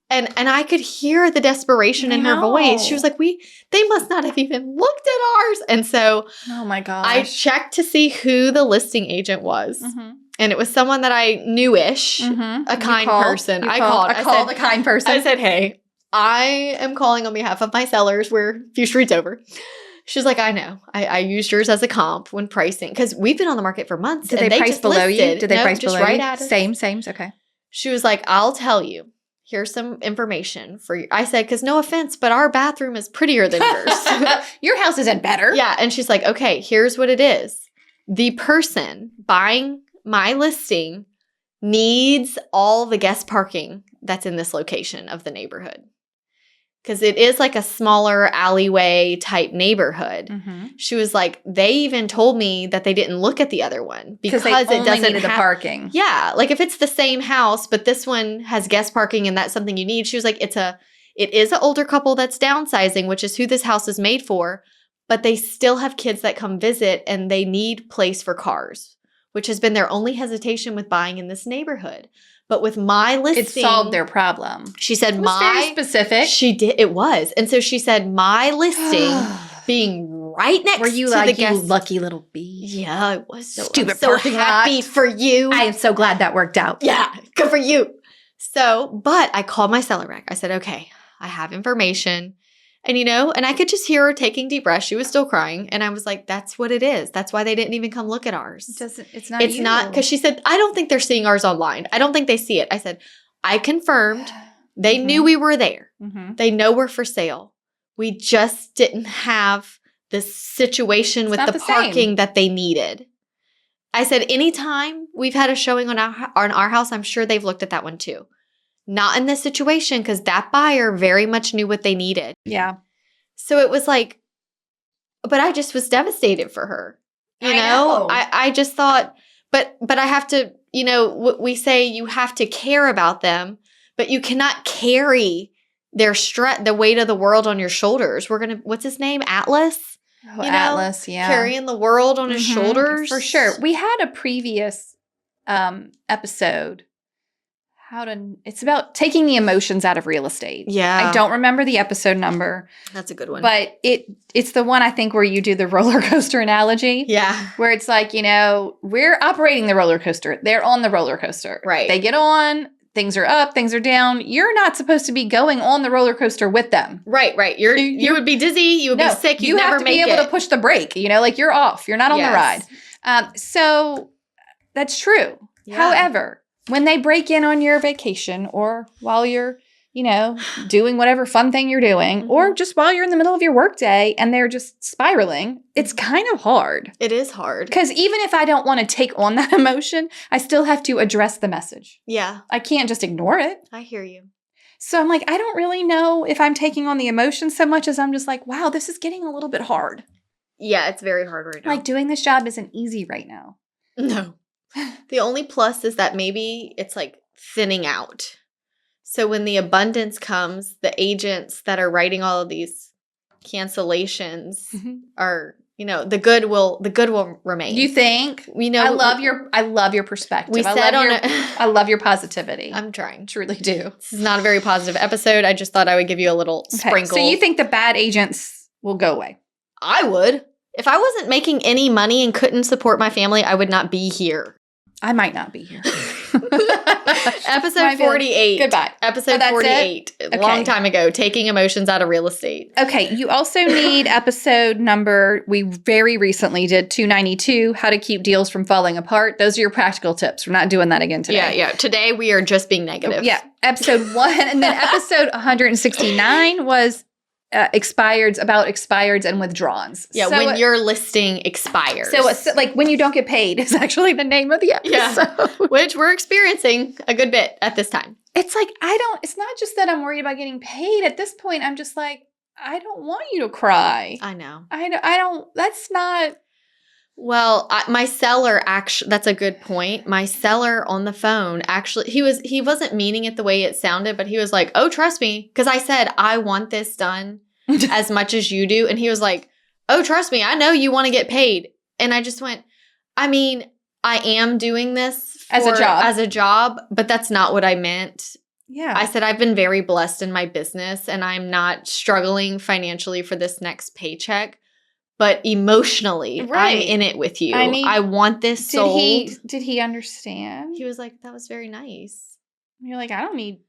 And I could hear the desperation in her voice. She was like, they must not have even looked at ours. And so oh my gosh. I checked to see who the listing agent was. Mm-hmm. And it was someone that I knew-ish, a kind person. I called a kind person. I said, "Hey, I am calling on behalf of my sellers. We're a few streets over." She's like, "I know. I used yours as a comp when pricing." Because we've been on the market for months. Did they price below you? Did they price below right you? at us. Same. Okay. She was like, "I'll tell you. Here's some information for you." I said, "Because no offense, but our bathroom is prettier than yours." Your house isn't better. Yeah. And she's like, "Okay, here's what it is. The person buying my listing needs all the guest parking that's in this location of the neighborhood." Because it is like a smaller alleyway type neighborhood. Mm-hmm. She was like, they even told me that they didn't look at the other one because they it only doesn't needed the have parking. Yeah, like if it's the same house, but this one has guest parking and that's something you need. She was like, it is an older couple that's downsizing, which is who this house is made for, but they still have kids that come visit and they need place for cars, which has been their only hesitation with buying in this neighborhood. But with my listing, it solved their problem. She said, it was very specific. She did. It was. And so she said, my listing being right next Were you to like, the guest. You lucky little bee? Yeah, I was. Stupid I'm so happy for you. I am so glad that worked out. Yeah, good for you. So, but I called my seller back. I said, "Okay, I have information." And, and I could just hear her taking deep breaths. She was still crying. And I was like, that's what it is. That's why they didn't even come look at ours. It's not It's not, because she said, "I don't think they're seeing ours online. I don't think they see it." I said, "I confirmed. They knew we were there. Mm-hmm. They know we're for sale. We just didn't have this situation with the parking that they needed." I said, anytime we've had a showing on our house, I'm sure they've looked at that one too. Not in this situation, because that buyer very much knew what they needed. Yeah. So it was like, but I just was devastated for her. I just thought, but I have to, we say you have to care about them, but you cannot carry their the weight of the world on your shoulders. What's his name? Atlas? Oh, Atlas, yeah. Carrying the world on his shoulders. For sure. We had a previous episode. It's about taking the emotions out of real estate. Yeah. I don't remember the episode number. That's a good one. But it's the one I think where you do the roller coaster analogy. Yeah. Where it's like, we're operating the roller coaster. They're on the roller coaster. Right. They get on, things are up, things are down. You're not supposed to be going on the roller coaster with them. Right. You would be dizzy. You would be sick. You never have to be able to push the brake. Like you're off. You're not on the ride. So that's true. Yeah. However, when they break in on your vacation or while you're, doing whatever fun thing you're doing, or just while you're in the middle of your workday and they're just spiraling, it's kind of hard. It is hard. Because even if I don't want to take on that emotion, I still have to address the message. Yeah. I can't just ignore it. I hear you. So I'm like, I don't really know if I'm taking on the emotion so much as I'm just like, wow, this is getting a little bit hard. Yeah, it's very hard right now. Like doing this job isn't easy right now. No. The only plus is that maybe it's like thinning out. So when the abundance comes, the agents that are writing all of these cancellations are the good will remain. You think? I love your perspective. I love your positivity. I'm trying. Truly do. This is not a very positive episode. I just thought I would give you a little sprinkle. So you think the bad agents will go away? I would. If I wasn't making any money and couldn't support my family, I would not be here. I might not be here. Episode 48. Goodbye. Episode 48. A long time ago. Taking emotions out of real estate. Okay. You also need episode number, we very recently did 292, how to keep deals from falling apart. Those are your practical tips. We're not doing that again today. Yeah. Today we are just being negative. Yeah. Episode 1. And then episode 169 was expireds and withdrawns. Yeah, so when your listing expires. So it's like when you don't get paid is actually the name of the episode. Yeah, which we're experiencing a good bit at this time. It's like, it's not just that I'm worried about getting paid. At this point, I'm just like, I don't want you to cry. I know. I don't, that's not. Well, my seller actually, that's a good point. My seller on the phone actually, he wasn't meaning it the way it sounded, but he was like, oh, trust me. Because I said, I want this done as much as you do. And he was like, oh, trust me. I know you want to get paid. And I just went, I mean, I am doing this as a job, but that's not what I meant. Yeah. I said, I've been very blessed in my business and I'm not struggling financially for this next paycheck. But emotionally, I'm in it with you. I want this sold. Did he understand? He was like, that was very nice. You're like, I don't need,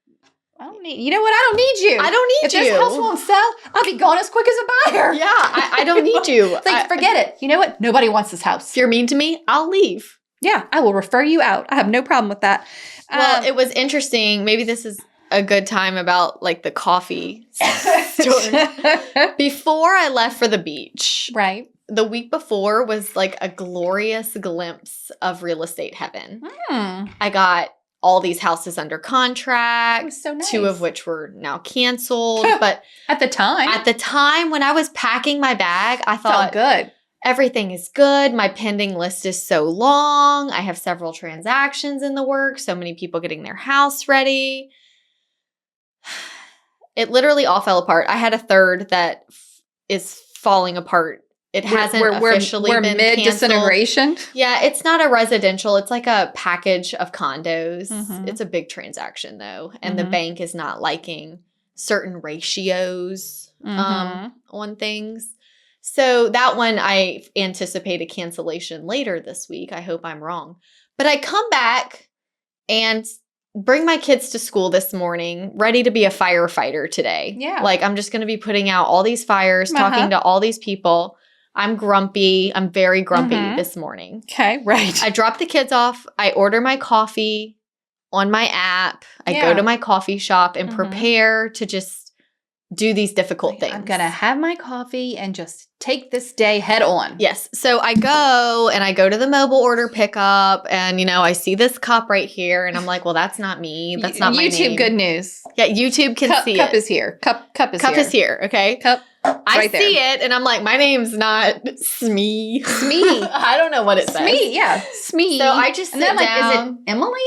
you know what? I don't need you. I don't need you. If this house won't sell, I'll be gone as quick as a buyer. Yeah, I don't need you. Forget it. You know what? Nobody wants this house. If you're mean to me, I'll leave. Yeah, I will refer you out. I have no problem with that. Well, it was interesting. Maybe this is a good time about like the coffee story. Before I left for the beach, right? The week before was like a glorious glimpse of real estate heaven. I got all these houses under contract. It was so nice. 2 of which were now canceled. But at the time when I was packing my bag, I thought, good. Everything is good. My pending list is so long. I have several transactions in the works. So many people getting their house ready. It literally all fell apart. I had a third that is falling apart. It hasn't officially been mid-disintegration? Yeah, it's not a residential. It's like a package of condos. Mm-hmm. It's a big transaction, though. And the bank is not liking certain ratios on things. So that one, I anticipate a cancellation later this week. I hope I'm wrong. But I come back and bring my kids to school this morning, ready to be a firefighter today. Yeah. Like, I'm just going to be putting out all these fires, talking to all these people. I'm grumpy. I'm very grumpy this morning. Okay, right. I drop the kids off. I order my coffee on my app. I go to my coffee shop and prepare to just do these difficult things. I'm going to have my coffee and just take this day head on. Yes. So I go to the mobile order pickup and, I see this cup right here and I'm like, well, that's not me. That's not my name. YouTube good news. Yeah, YouTube can see it. Cup is here. Cup is here. Cup is here, okay? Cup I see it and I'm like, my name's not Smee. I don't know what it says. Smee, yeah. Smee. So I just sit down. Is it Emily?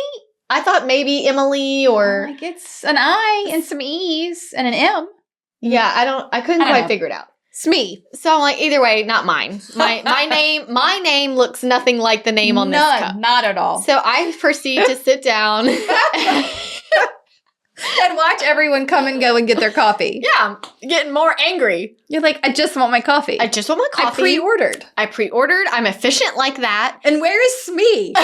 I thought maybe Emily or... Like it's an I and some E's and an M. Yeah, I couldn't quite figure it out. Smee. So I'm like, either way, not mine. My name looks nothing like the name on this cup. Not at all. So I proceed to sit down and watch everyone come and go and get their coffee. Yeah, I'm getting more angry. You're like, I just want my coffee. I pre-ordered. I'm efficient like that. And where is Smee?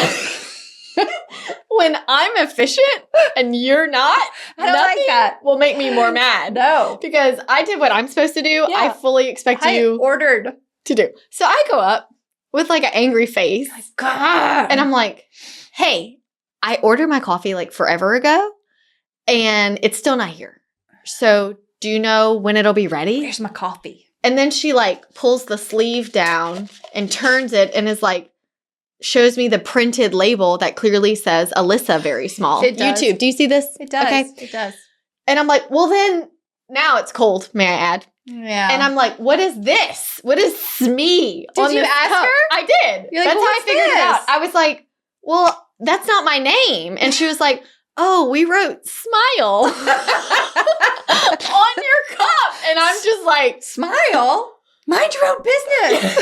When I'm efficient and you're not, I don't like that. Will make me more mad. No. Because I did what I'm supposed to do. Yeah. I fully expect you ordered to do. So I go up with like an angry face. Oh my God. And I'm like, hey, I ordered my coffee like forever ago and it's still not here. So do you know when it'll be ready? Where's my coffee? And then she like pulls the sleeve down and turns it and is like, shows me the printed label that clearly says Alissa very small. It does. YouTube, do you see this? It does. Okay. It does. And I'm like, well then, now it's cold, may I add. Yeah. And I'm like, what is this? What is Smee? Did you ask her? I did. You're like, that's how I figured it out. I was like, well, that's not my name. And she was like, oh, we wrote smile on your cup. And I'm just like, smile? Mind your own business.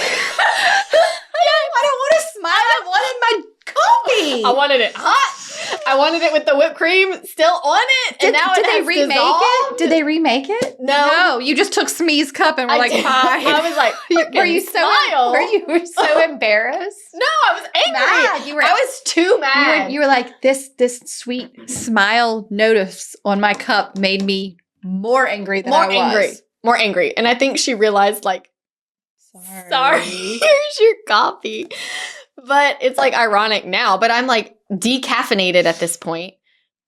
I don't want to smile. I wanted my coffee. I wanted it hot. I wanted it with the whipped cream still on it. And now did it they has remake dissolved. it? Did they remake it? No. You just took Smee's cup and were like, did. fine. I was like, were you so embarrassed? No, I was angry. Mad. I was too mad. You were like, this sweet smile notice on my cup made me more angry than I was. More angry. And I think she realized, like, sorry, here's your coffee. But it's like ironic now. But I'm like decaffeinated at this point,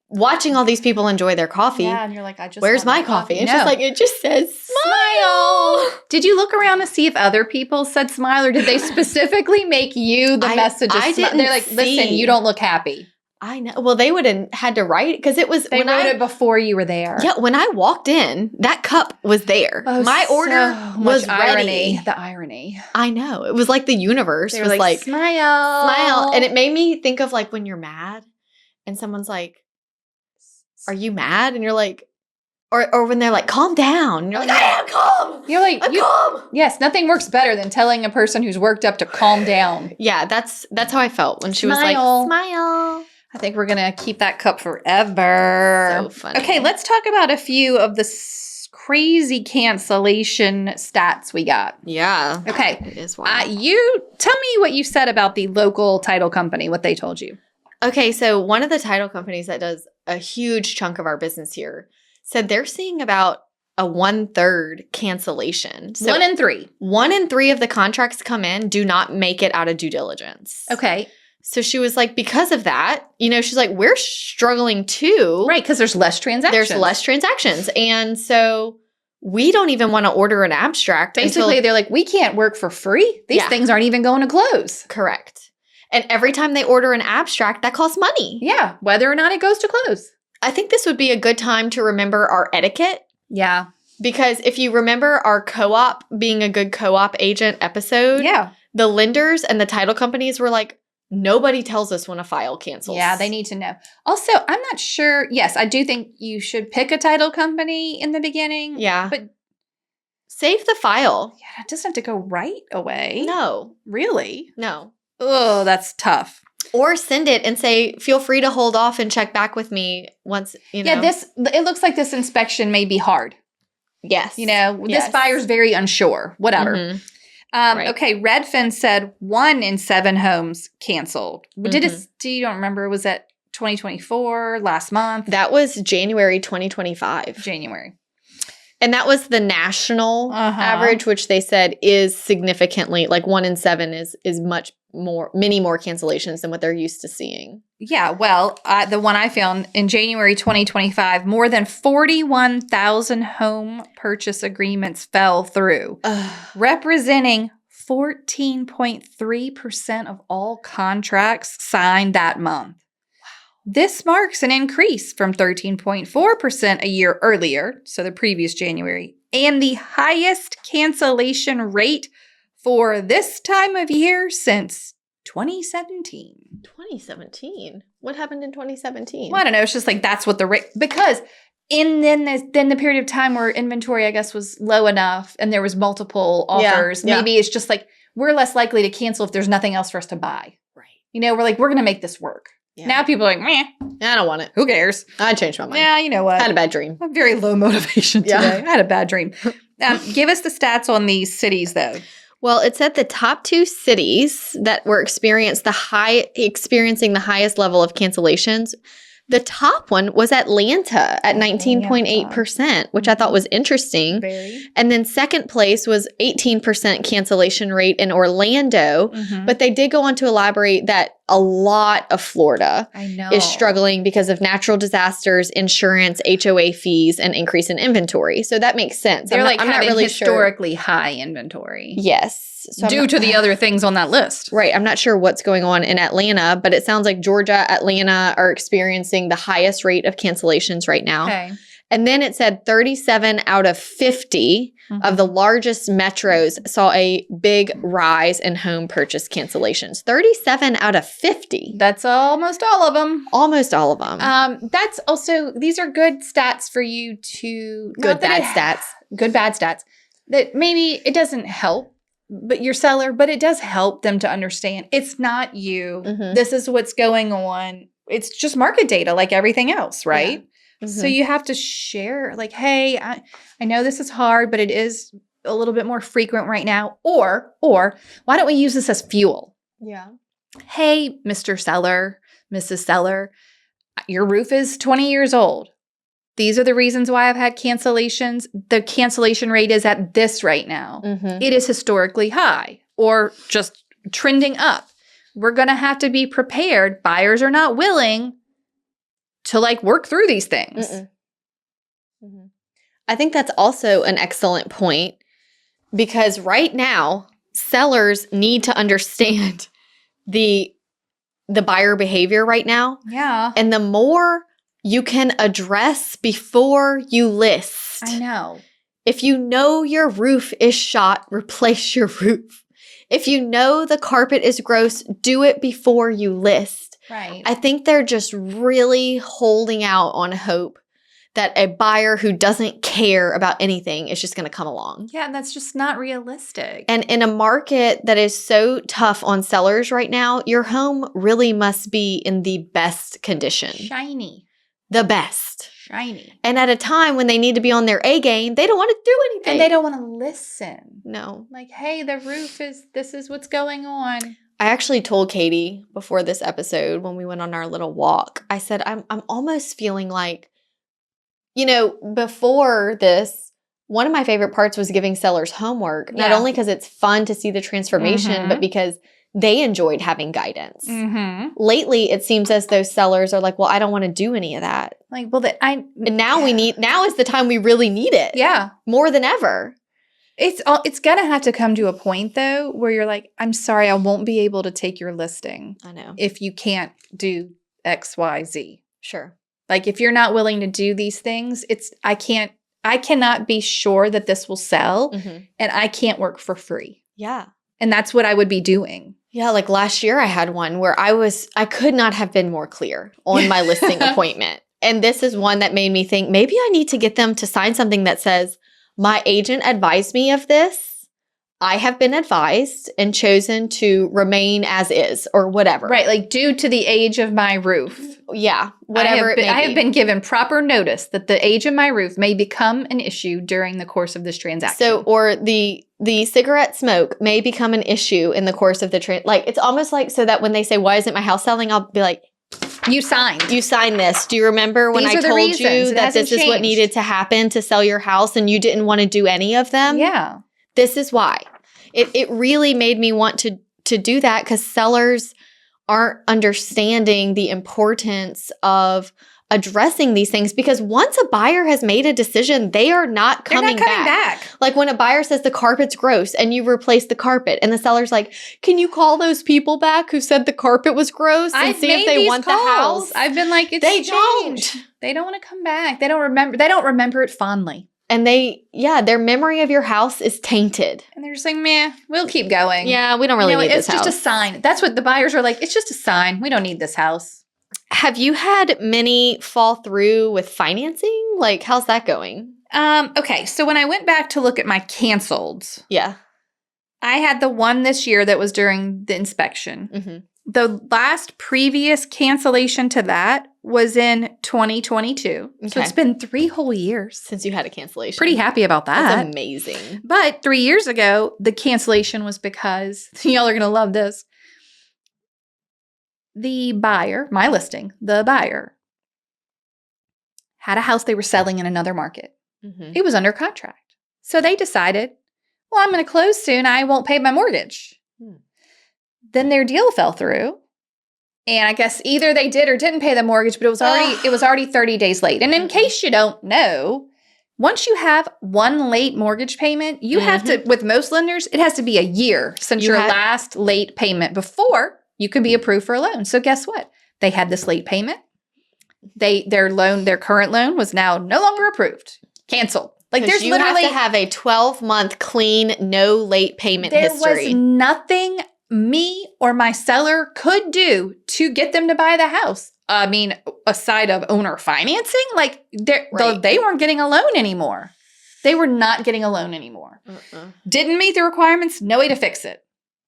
watching all these people enjoy their coffee. Yeah, and you're like, where's my coffee? And she's like, it just says smile. Did you look around to see if other people said smile, or did they specifically make you the message? They're like, listen, you don't look happy. I know. Well, they would have had to write it because it was. They wrote it before you were there. Yeah, when I walked in, that cup was there. My order was ready. The irony. I know. It was like the universe was like smile. And it made me think of like when you're mad and someone's like, are you mad? And you're like, or when they're like, calm down. And you're like, I am calm. You're like, calm. Yes, nothing works better than telling a person who's worked up to calm down. Yeah, that's how I felt when she was like, smile. I think we're going to keep that cup forever. So funny. Okay, let's talk about a few of the crazy cancellation stats we got. Yeah. Okay. It is wild. You tell me what you said about the local title company, what they told you. Okay, so one of the title companies that does a huge chunk of our business here said they're seeing about a 1/3 cancellation. So 1 in 3. 1 in 3 of the contracts come in do not make it out of due diligence. Okay. So she was like, because of that, she's like, we're struggling too. Right, because there's less transactions. There's less transactions. And so we don't even want to order an abstract. Basically, they're like, we can't work for free. These things aren't even going to close. Correct. And every time they order an abstract, that costs money. Yeah, whether or not it goes to close. I think this would be a good time to remember our etiquette. Yeah. Because if you remember our co-op being a good co-op agent episode, the lenders and the title companies were like, nobody tells us when a file cancels. Yeah, they need to know. Also, I'm not sure. Yes, I do think you should pick a title company in the beginning. Yeah. But save the file. Yeah, it doesn't have to go right away. No. Really? No. Oh, that's tough. Or send it and say, feel free to hold off and check back with me once, Yeah, it looks like this inspection may be hard. Yes. This buyer's very unsure. Whatever. Mm-hmm. Right. Okay, Redfin said 1 in 7 homes canceled. Do you don't remember? Was that 2024, last month? That was January 2025. January. And that was the national average, which they said is significantly, like 1 in 7 is many more cancellations than what they're used to seeing. Yeah, well, the one I found in January 2025, more than 41,000 home purchase agreements fell through, representing 14.3% of all contracts signed that month. This marks an increase from 13.4% a year earlier, so the previous January, and the highest cancellation rate for this time of year since 2017. 2017? What happened in 2017? Well, I don't know. It's just like that's what the rate, because then the period of time where inventory, I guess, was low enough and there was multiple offers. Yeah. Maybe it's just like we're less likely to cancel if there's nothing else for us to buy. Right. We're like, we're going to make this work. Yeah. Now people are like, meh. I don't want it. Who cares? I changed my mind. Yeah, you know what? I had a bad dream. I'm very low motivation today. I had a bad dream. Give us the stats on these cities, though. Well, it said the top 2 cities that were experiencing the highest level of cancellations. The top one was Atlanta at 19.8%, which I thought was interesting. Very. And then second place was 18% cancellation rate in Orlando. Mm-hmm. But they did go on to elaborate that a lot of Florida is struggling because of natural disasters, insurance, HOA fees, and increase in inventory. So that makes sense. They're I'm not really historically high inventory. Yes. So due to the other things on that list. Right. I'm not sure what's going on in Atlanta, but it sounds like Georgia, Atlanta are experiencing the highest rate of cancellations right now. Okay. And then it said 37 out of 50 of the largest metros saw a big rise in home purchase cancellations. 37 out of 50. That's almost all of them. Almost all of them. That's also, these are good stats for you to... Good, bad stats. Good, bad stats. that maybe it doesn't help but your seller, but it does help them to understand it's not you. Mhm. This is what's going on. It's just market data like everything else, right? So you have to share like, hey, I know this is hard, but it is a little bit more frequent right now. Or why don't we use this as fuel? Yeah. Hey, Mr. Seller, Mrs. Seller, your roof is 20 years old. These are the reasons why I've had cancellations. The cancellation rate is at this right now. Mhm. It is historically high or just trending up. We're going to have to be prepared. Buyers are not willing to like work through these things. Mhm. I think that's also an excellent point because right now, sellers need to understand the buyer behavior right now. Yeah. And the more you can address before you list. I know. If you know your roof is shot, replace your roof. If you know the carpet is gross, do it before you list. Right. I think they're just really holding out on hope that a buyer who doesn't care about anything is just going to come along. Yeah, that's just not realistic. And in a market that is so tough on sellers right now, your home really must be in the best condition. Shiny. The best. Shiny. And at a time when they need to be on their A game, they don't want to do anything. And they don't want to listen. No. Like, hey, the roof this is what's going on. I actually told Katie before this episode when we went on our little walk, I said, I'm almost feeling like, before this, one of my favorite parts was giving sellers homework, not only because it's fun to see the transformation, but because they enjoyed having guidance. Mm-hmm. Lately, it seems as though sellers are like, well, I don't want to do any of that. Like, well, and now is the time we really need it. Yeah. More than ever. It's going to have to come to a point, though, where you're like, I'm sorry, I won't be able to take your listing. I know. If you can't do X, Y, Z. Sure. Like, if you're not willing to do these things, I cannot be sure that this will sell, and I can't work for free. Yeah. And that's what I would be doing. Yeah, like last year I had one where I could not have been more clear on my listing appointment. And this is one that made me think maybe I need to get them to sign something that says, my agent advised me of this. I have been advised and chosen to remain as is or whatever. Right, like due to the age of my roof. Yeah, whatever it may be. I have been given proper notice that the age of my roof may become an issue during the course of this transaction. So, or the cigarette smoke may become an issue in the course of the like it's almost like so that when they say, why isn't my house selling? I'll be like, you signed this. Do you remember when I told you that this is what needed to happen to sell your house and you didn't want to do any of them? Yeah. This is why. It really made me want to do that because sellers aren't understanding the importance of addressing these things because once a buyer has made a decision, they are not coming back. Like when a buyer says the carpet's gross and you replace the carpet and the seller's like, can you call those people back who said the carpet was gross and see if they want the house? I've been like, they don't. They don't want to come back. They don't remember it fondly. And their memory of your house is tainted. And they're just like, meh, we'll keep going. Yeah, we don't really need this house. It's just a sign. That's what the buyers are like. It's just a sign. We don't need this house. Have you had many fall through with financing? Like, how's that going? Okay, so when I went back to look at my canceleds, I had the one this year that was during the inspection. Mm-hmm. The last previous cancellation to that was in 2022. Okay. So it's been 3 whole years. Since you had a cancellation. Pretty happy about that. That's amazing. But 3 years ago, the cancellation was because, y'all are going to love this. The buyer, my listing, the buyer, had a house they were selling in another market. Mm-hmm. It was under contract. So they decided, well, I'm going to close soon. I won't pay my mortgage. Then their deal fell through. And I guess either they did or didn't pay the mortgage, but it was already 30 days late. And in case you don't know, once you have one late mortgage payment, you have to, with most lenders, it has to be a year since your last late payment before you can be approved for a loan. So guess what? They had this late payment. Their current loan was now no longer approved. Canceled. Like there's literally have to have a 12-month clean, no late payment history. There was nothing me or my seller could do to get them to buy the house. I mean, aside of owner financing, like they weren't getting a loan anymore. They were not getting a loan anymore. Didn't meet the requirements, no way to fix it.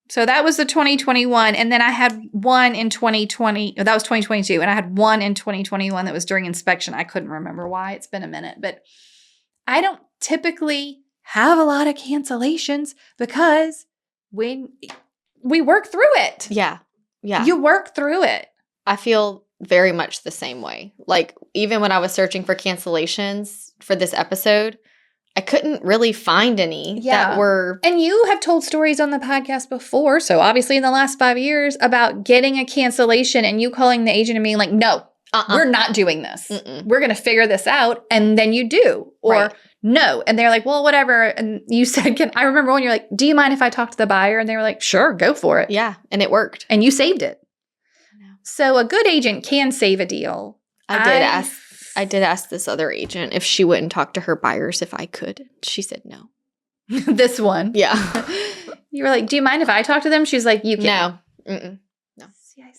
So that was the 2021. And then I had one in 2020. That was 2022. And I had one in 2021 that was during inspection. I couldn't remember why. It's been a minute. But I don't typically have a lot of cancellations because when we work through it. Yeah. Yeah. You work through it. I feel very much the same way. Like, even when I was searching for cancellations for this episode, I couldn't really find any that were... And you have told stories on the podcast before, so obviously in the last 5 years, about getting a cancellation and you calling the agent and being like, no, we're not doing this. We're going to figure this out. And then you do. Or no. And they're like, well, whatever. And you said, I remember when you're like, do you mind if I talk to the buyer? And they were like, sure, go for it. Yeah. And it worked. And you saved it. So a good agent can save a deal. I did ask this other agent if she wouldn't talk to her buyers if I could. She said no. This one? Yeah. You were like, do you mind if I talk to them? She's like, you can. No. No. Yes.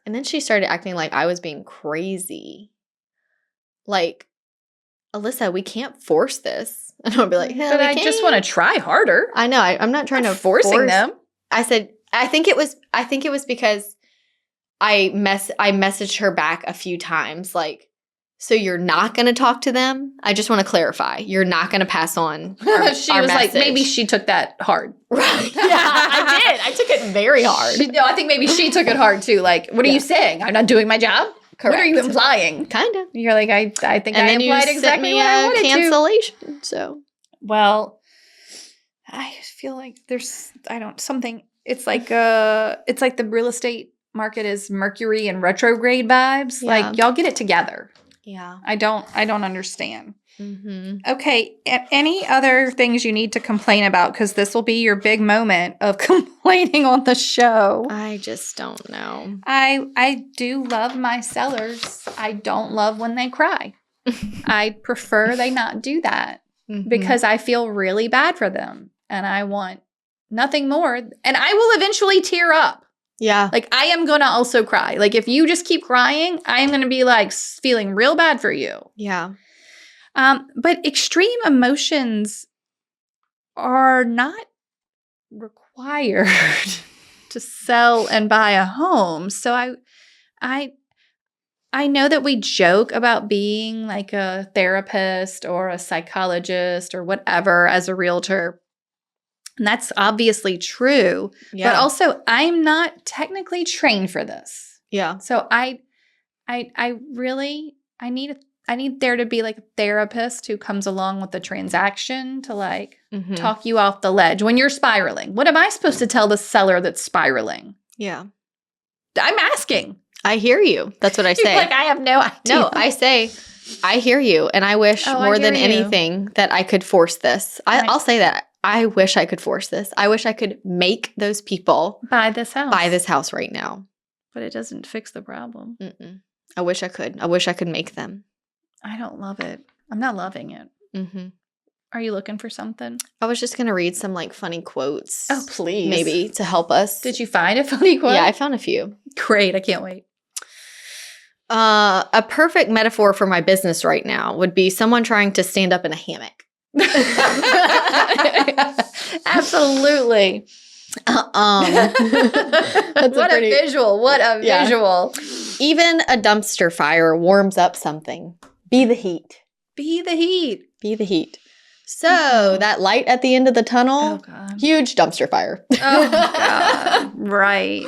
And then she started acting like I was being crazy. Like, Alissa, we can't force this. And I'll be like, but I just want to try harder. I know. I'm not trying to forcing them. I said, I think it was because I messaged her back a few times, like, so you're not going to talk to them? I just want to clarify. You're not going to pass on she was message. like, maybe she took that hard. Right. Yeah, I did. I took it very hard. I think maybe she took it hard too. Like, what are you saying? I'm not doing my job? Correct. What are you implying? Kind of. You're like, I think I implied exactly what I wanted cancellation, so. Well, I feel like there's, it's like the real estate market is Mercury and retrograde vibes. Yeah. Like, y'all get it together. Yeah. I don't understand. Mm-hmm. Okay. Any other things you need to complain about? Because this will be your big moment of complaining on the show. I just don't know. I do love my sellers. I don't love when they cry. I prefer they not do that because I feel really bad for them. And I want nothing more. And I will eventually tear up. Yeah. Like, I am going to also cry. Like, if you just keep crying, I am going to be, like, feeling real bad for you. Yeah. But extreme emotions are not required to sell and buy a home. So I know that we joke about being, like, a therapist or a psychologist or whatever as a realtor. And that's obviously true. Yeah. But also, I'm not technically trained for this. Yeah. So I need there to be like a therapist who comes along with the transaction to like talk you off the ledge when you're spiraling. What am I supposed to tell the seller that's spiraling? Yeah. I'm asking. I hear you. That's what I say. Like, I have no idea. No, I say, I hear you. And I wish more than anything that I could force this. I'll say that. I wish I could force this. I wish I could make those people buy this house right now. But it doesn't fix the problem. I wish I could. I wish I could make them. I don't love it. I'm not loving it. Are you looking for something? I was just going to read some like funny quotes. Oh, please. Maybe to help us. Did you find a funny quote? Yeah, I found a few. Great. I can't wait. A perfect metaphor for my business right now would be someone trying to stand up in a hammock. Absolutely. What a visual. Even a dumpster fire warms up something. Be the heat. So that light at the end of the tunnel, huge dumpster fire. Oh, God. Right.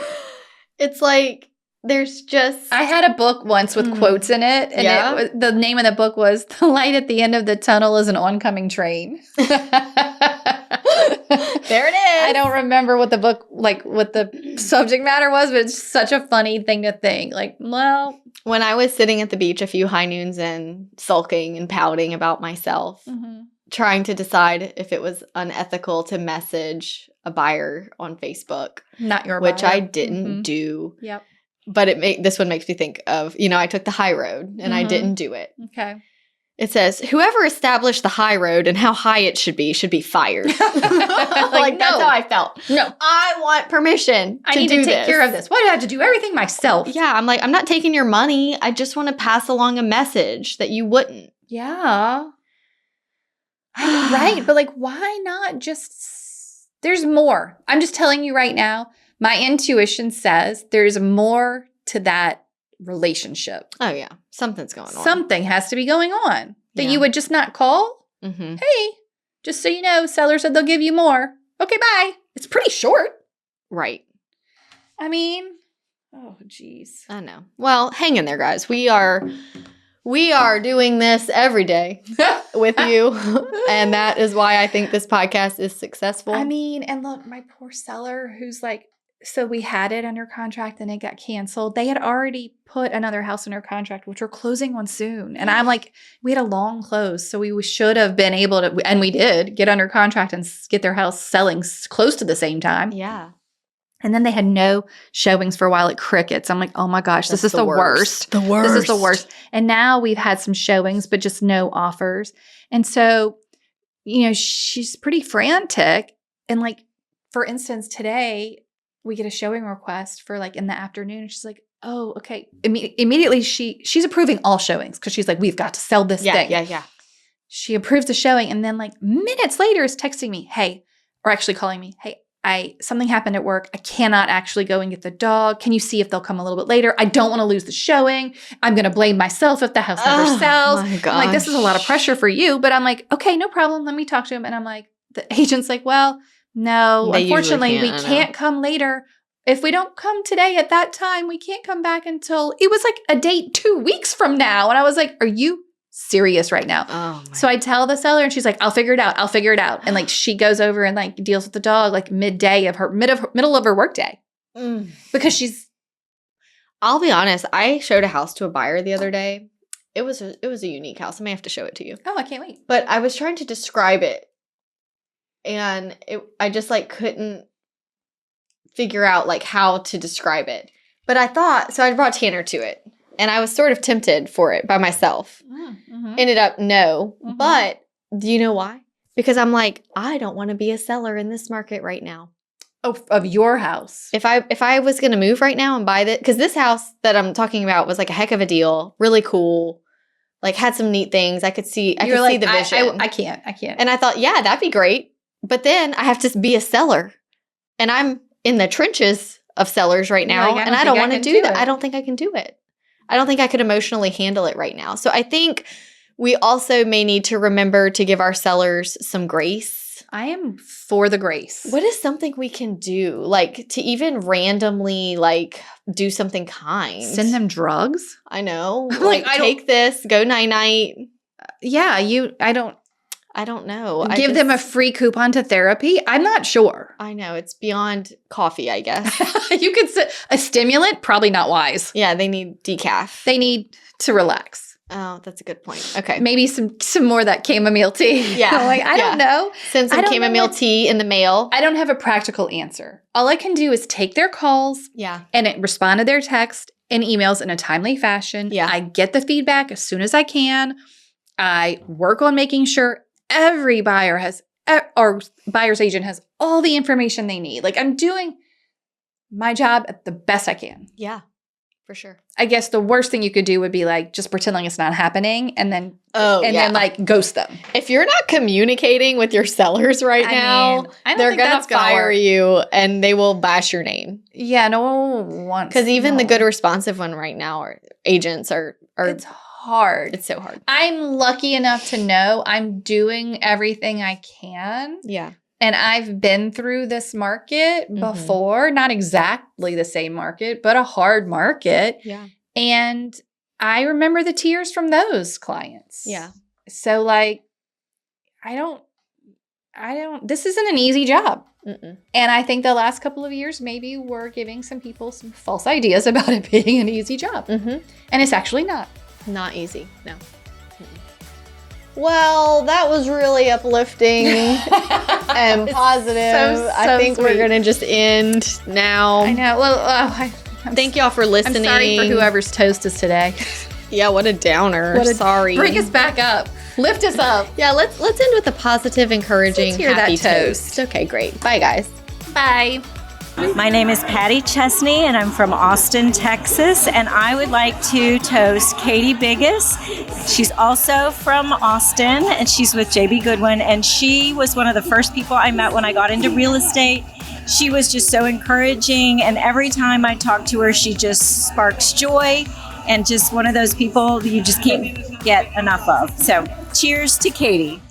It's like there's just... I had a book once with quotes in it, and the name of the book was The Light at the End of the Tunnel is an Oncoming Train. There it is. I don't remember what the book, like what the subject matter was, but it's such a funny thing to think. Like, well... When I was sitting at the beach a few high noons and sulking and pouting about myself, trying to decide if it was unethical to message a buyer on Facebook. Not your which buyer. I didn't do. Yep. But this one makes me think of, I took the high road and I didn't do it. Okay. It says, whoever established the high road and how high it should be fired. Like, no. That's how I felt. No. I want permission I need to take care of this. Why do I have to do everything myself? Yeah, I'm like, I'm not taking your money. I just want to pass along a message that you wouldn't. Yeah. Right. But like, why not just, there's more. I'm just telling you right now, my intuition says there's more to that relationship. Oh, yeah. Something's going on. Something has to be going on that Yeah. you would just not call. Mm-hmm. Hey, just so you know, seller said they'll give you more. Okay, bye. It's pretty short. Right. I mean, oh, geez. I know. Well, hang in there, guys. We are doing this every day with you. And that is why I think this podcast is successful. I mean, and look, my poor seller who's like, so we had it under contract and it got canceled. They had already put another house under contract, which we're closing on soon. And I'm like, we had a long close. So we should have been able to, and we did get under contract and get their house selling close to the same time. Yeah. And then they had no showings for a while at Crickets. I'm like, oh my gosh, this is the worst. The worst. This is the worst. And now we've had some showings, but just no offers. And so, you know, she's pretty frantic. And like, for instance, today we get a showing request for like in the afternoon. And she's like, oh, okay. Immediately she's approving all showings because she's like, we've got to sell this thing. Yeah. She approves the showing. And then like minutes later is texting me, hey, or actually calling me, hey, something happened at work. I cannot actually go and get the dog. Can you see if they'll come a little bit later? I don't want to lose the showing. I'm going to blame myself if the house never sells. My gosh. I'm like, this is a lot of pressure for you. But I'm like, okay, no problem. Let me talk to him. And I'm like, the agent's like, well, no, They unfortunately, usually we can't, can't come later. If we don't come today at that time, we can't come back until it was like a date 2 weeks from now. And I was like, are you serious right now? Oh, my. So I tell the seller and she's like, I'll figure it out. And like, she goes over and like deals with the dog like midday of her middle of her workday because she's. I'll be honest. I showed a house to a buyer the other day. It was a unique house. I may have to show it to you. Oh, I can't wait. But I was trying to describe it and I just like couldn't figure out like how to describe it. But I thought, so I brought Tanner to it and I was sort of tempted for it by myself. Mm-hmm. Ended up no. Mhm. But do you know why? Because I'm like, I don't want to be a seller in this market right now. Oh, of your house. If I was going to move right now and buy because this house that I'm talking about was like a heck of a deal, really cool, like had some neat things. I could see the vision. I can't. And I thought, yeah, that'd be great. But then I have to be a seller. And I'm in the trenches of sellers right now. Like, and I don't want to can do that. it. I don't think I can do it. I don't think I could emotionally handle it right now. So I think we also may need to remember to give our sellers some grace. I am for the grace. What is something we can do? Like to even randomly like do something kind. Send them drugs? I know. Like, take this, go night-night. Yeah, I don't know. Give them a free coupon to therapy? I'm not sure. I know. It's beyond coffee, I guess. You could say a stimulant, probably not wise. Yeah, they need decaf. They need to relax. Oh, that's a good point. Okay. Maybe some more of that chamomile tea. Yeah. I don't know. Send some chamomile tea in the mail. I don't have a practical answer. All I can do is take their calls and respond to their text and emails in a timely fashion. Yeah. I get the feedback as soon as I can. I work on making sure every buyer or buyer's agent has all the information they need. Like I'm doing my job at the best I can. Yeah, for sure. I guess the worst thing you could do would be like just pretend like it's not happening and then then like ghost them. If you're not communicating with your sellers right now, they're going to fire you and they will bash your name. Yeah, no one wants. Because even the good responsive one right now are agents are it's hard. It's so hard. I'm lucky enough to know I'm doing everything I can. Yeah. And I've been through this market before, not exactly the same market, but a hard market. Yeah. And I remember the tears from those clients. Yeah. So like, I don't, this isn't an easy job. Mm-mm. And I think the last couple of years, maybe we're giving some people some false ideas about it being an easy job. Mm-hmm. And it's actually not. Not easy. No. Well, that was really uplifting and positive. I think we're going to just end now. I know. Well, thank y'all for listening. I'm sorry for whoever's toast is today. Yeah, what a downer. Sorry. Bring us back up. Lift us up. Yeah, let's end with a positive, encouraging, let's hear happy that toast. Okay, great. Bye, guys. Bye. My name is Patty Chesney, and I'm from Austin, Texas, and I would like to toast Katie Biggis. She's also from Austin, and she's with JB Goodwin, and she was one of the first people I met when I got into real estate. She was just so encouraging, and every time I talk to her, she just sparks joy, and just one of those people that you just can't get enough of. So cheers to Katie.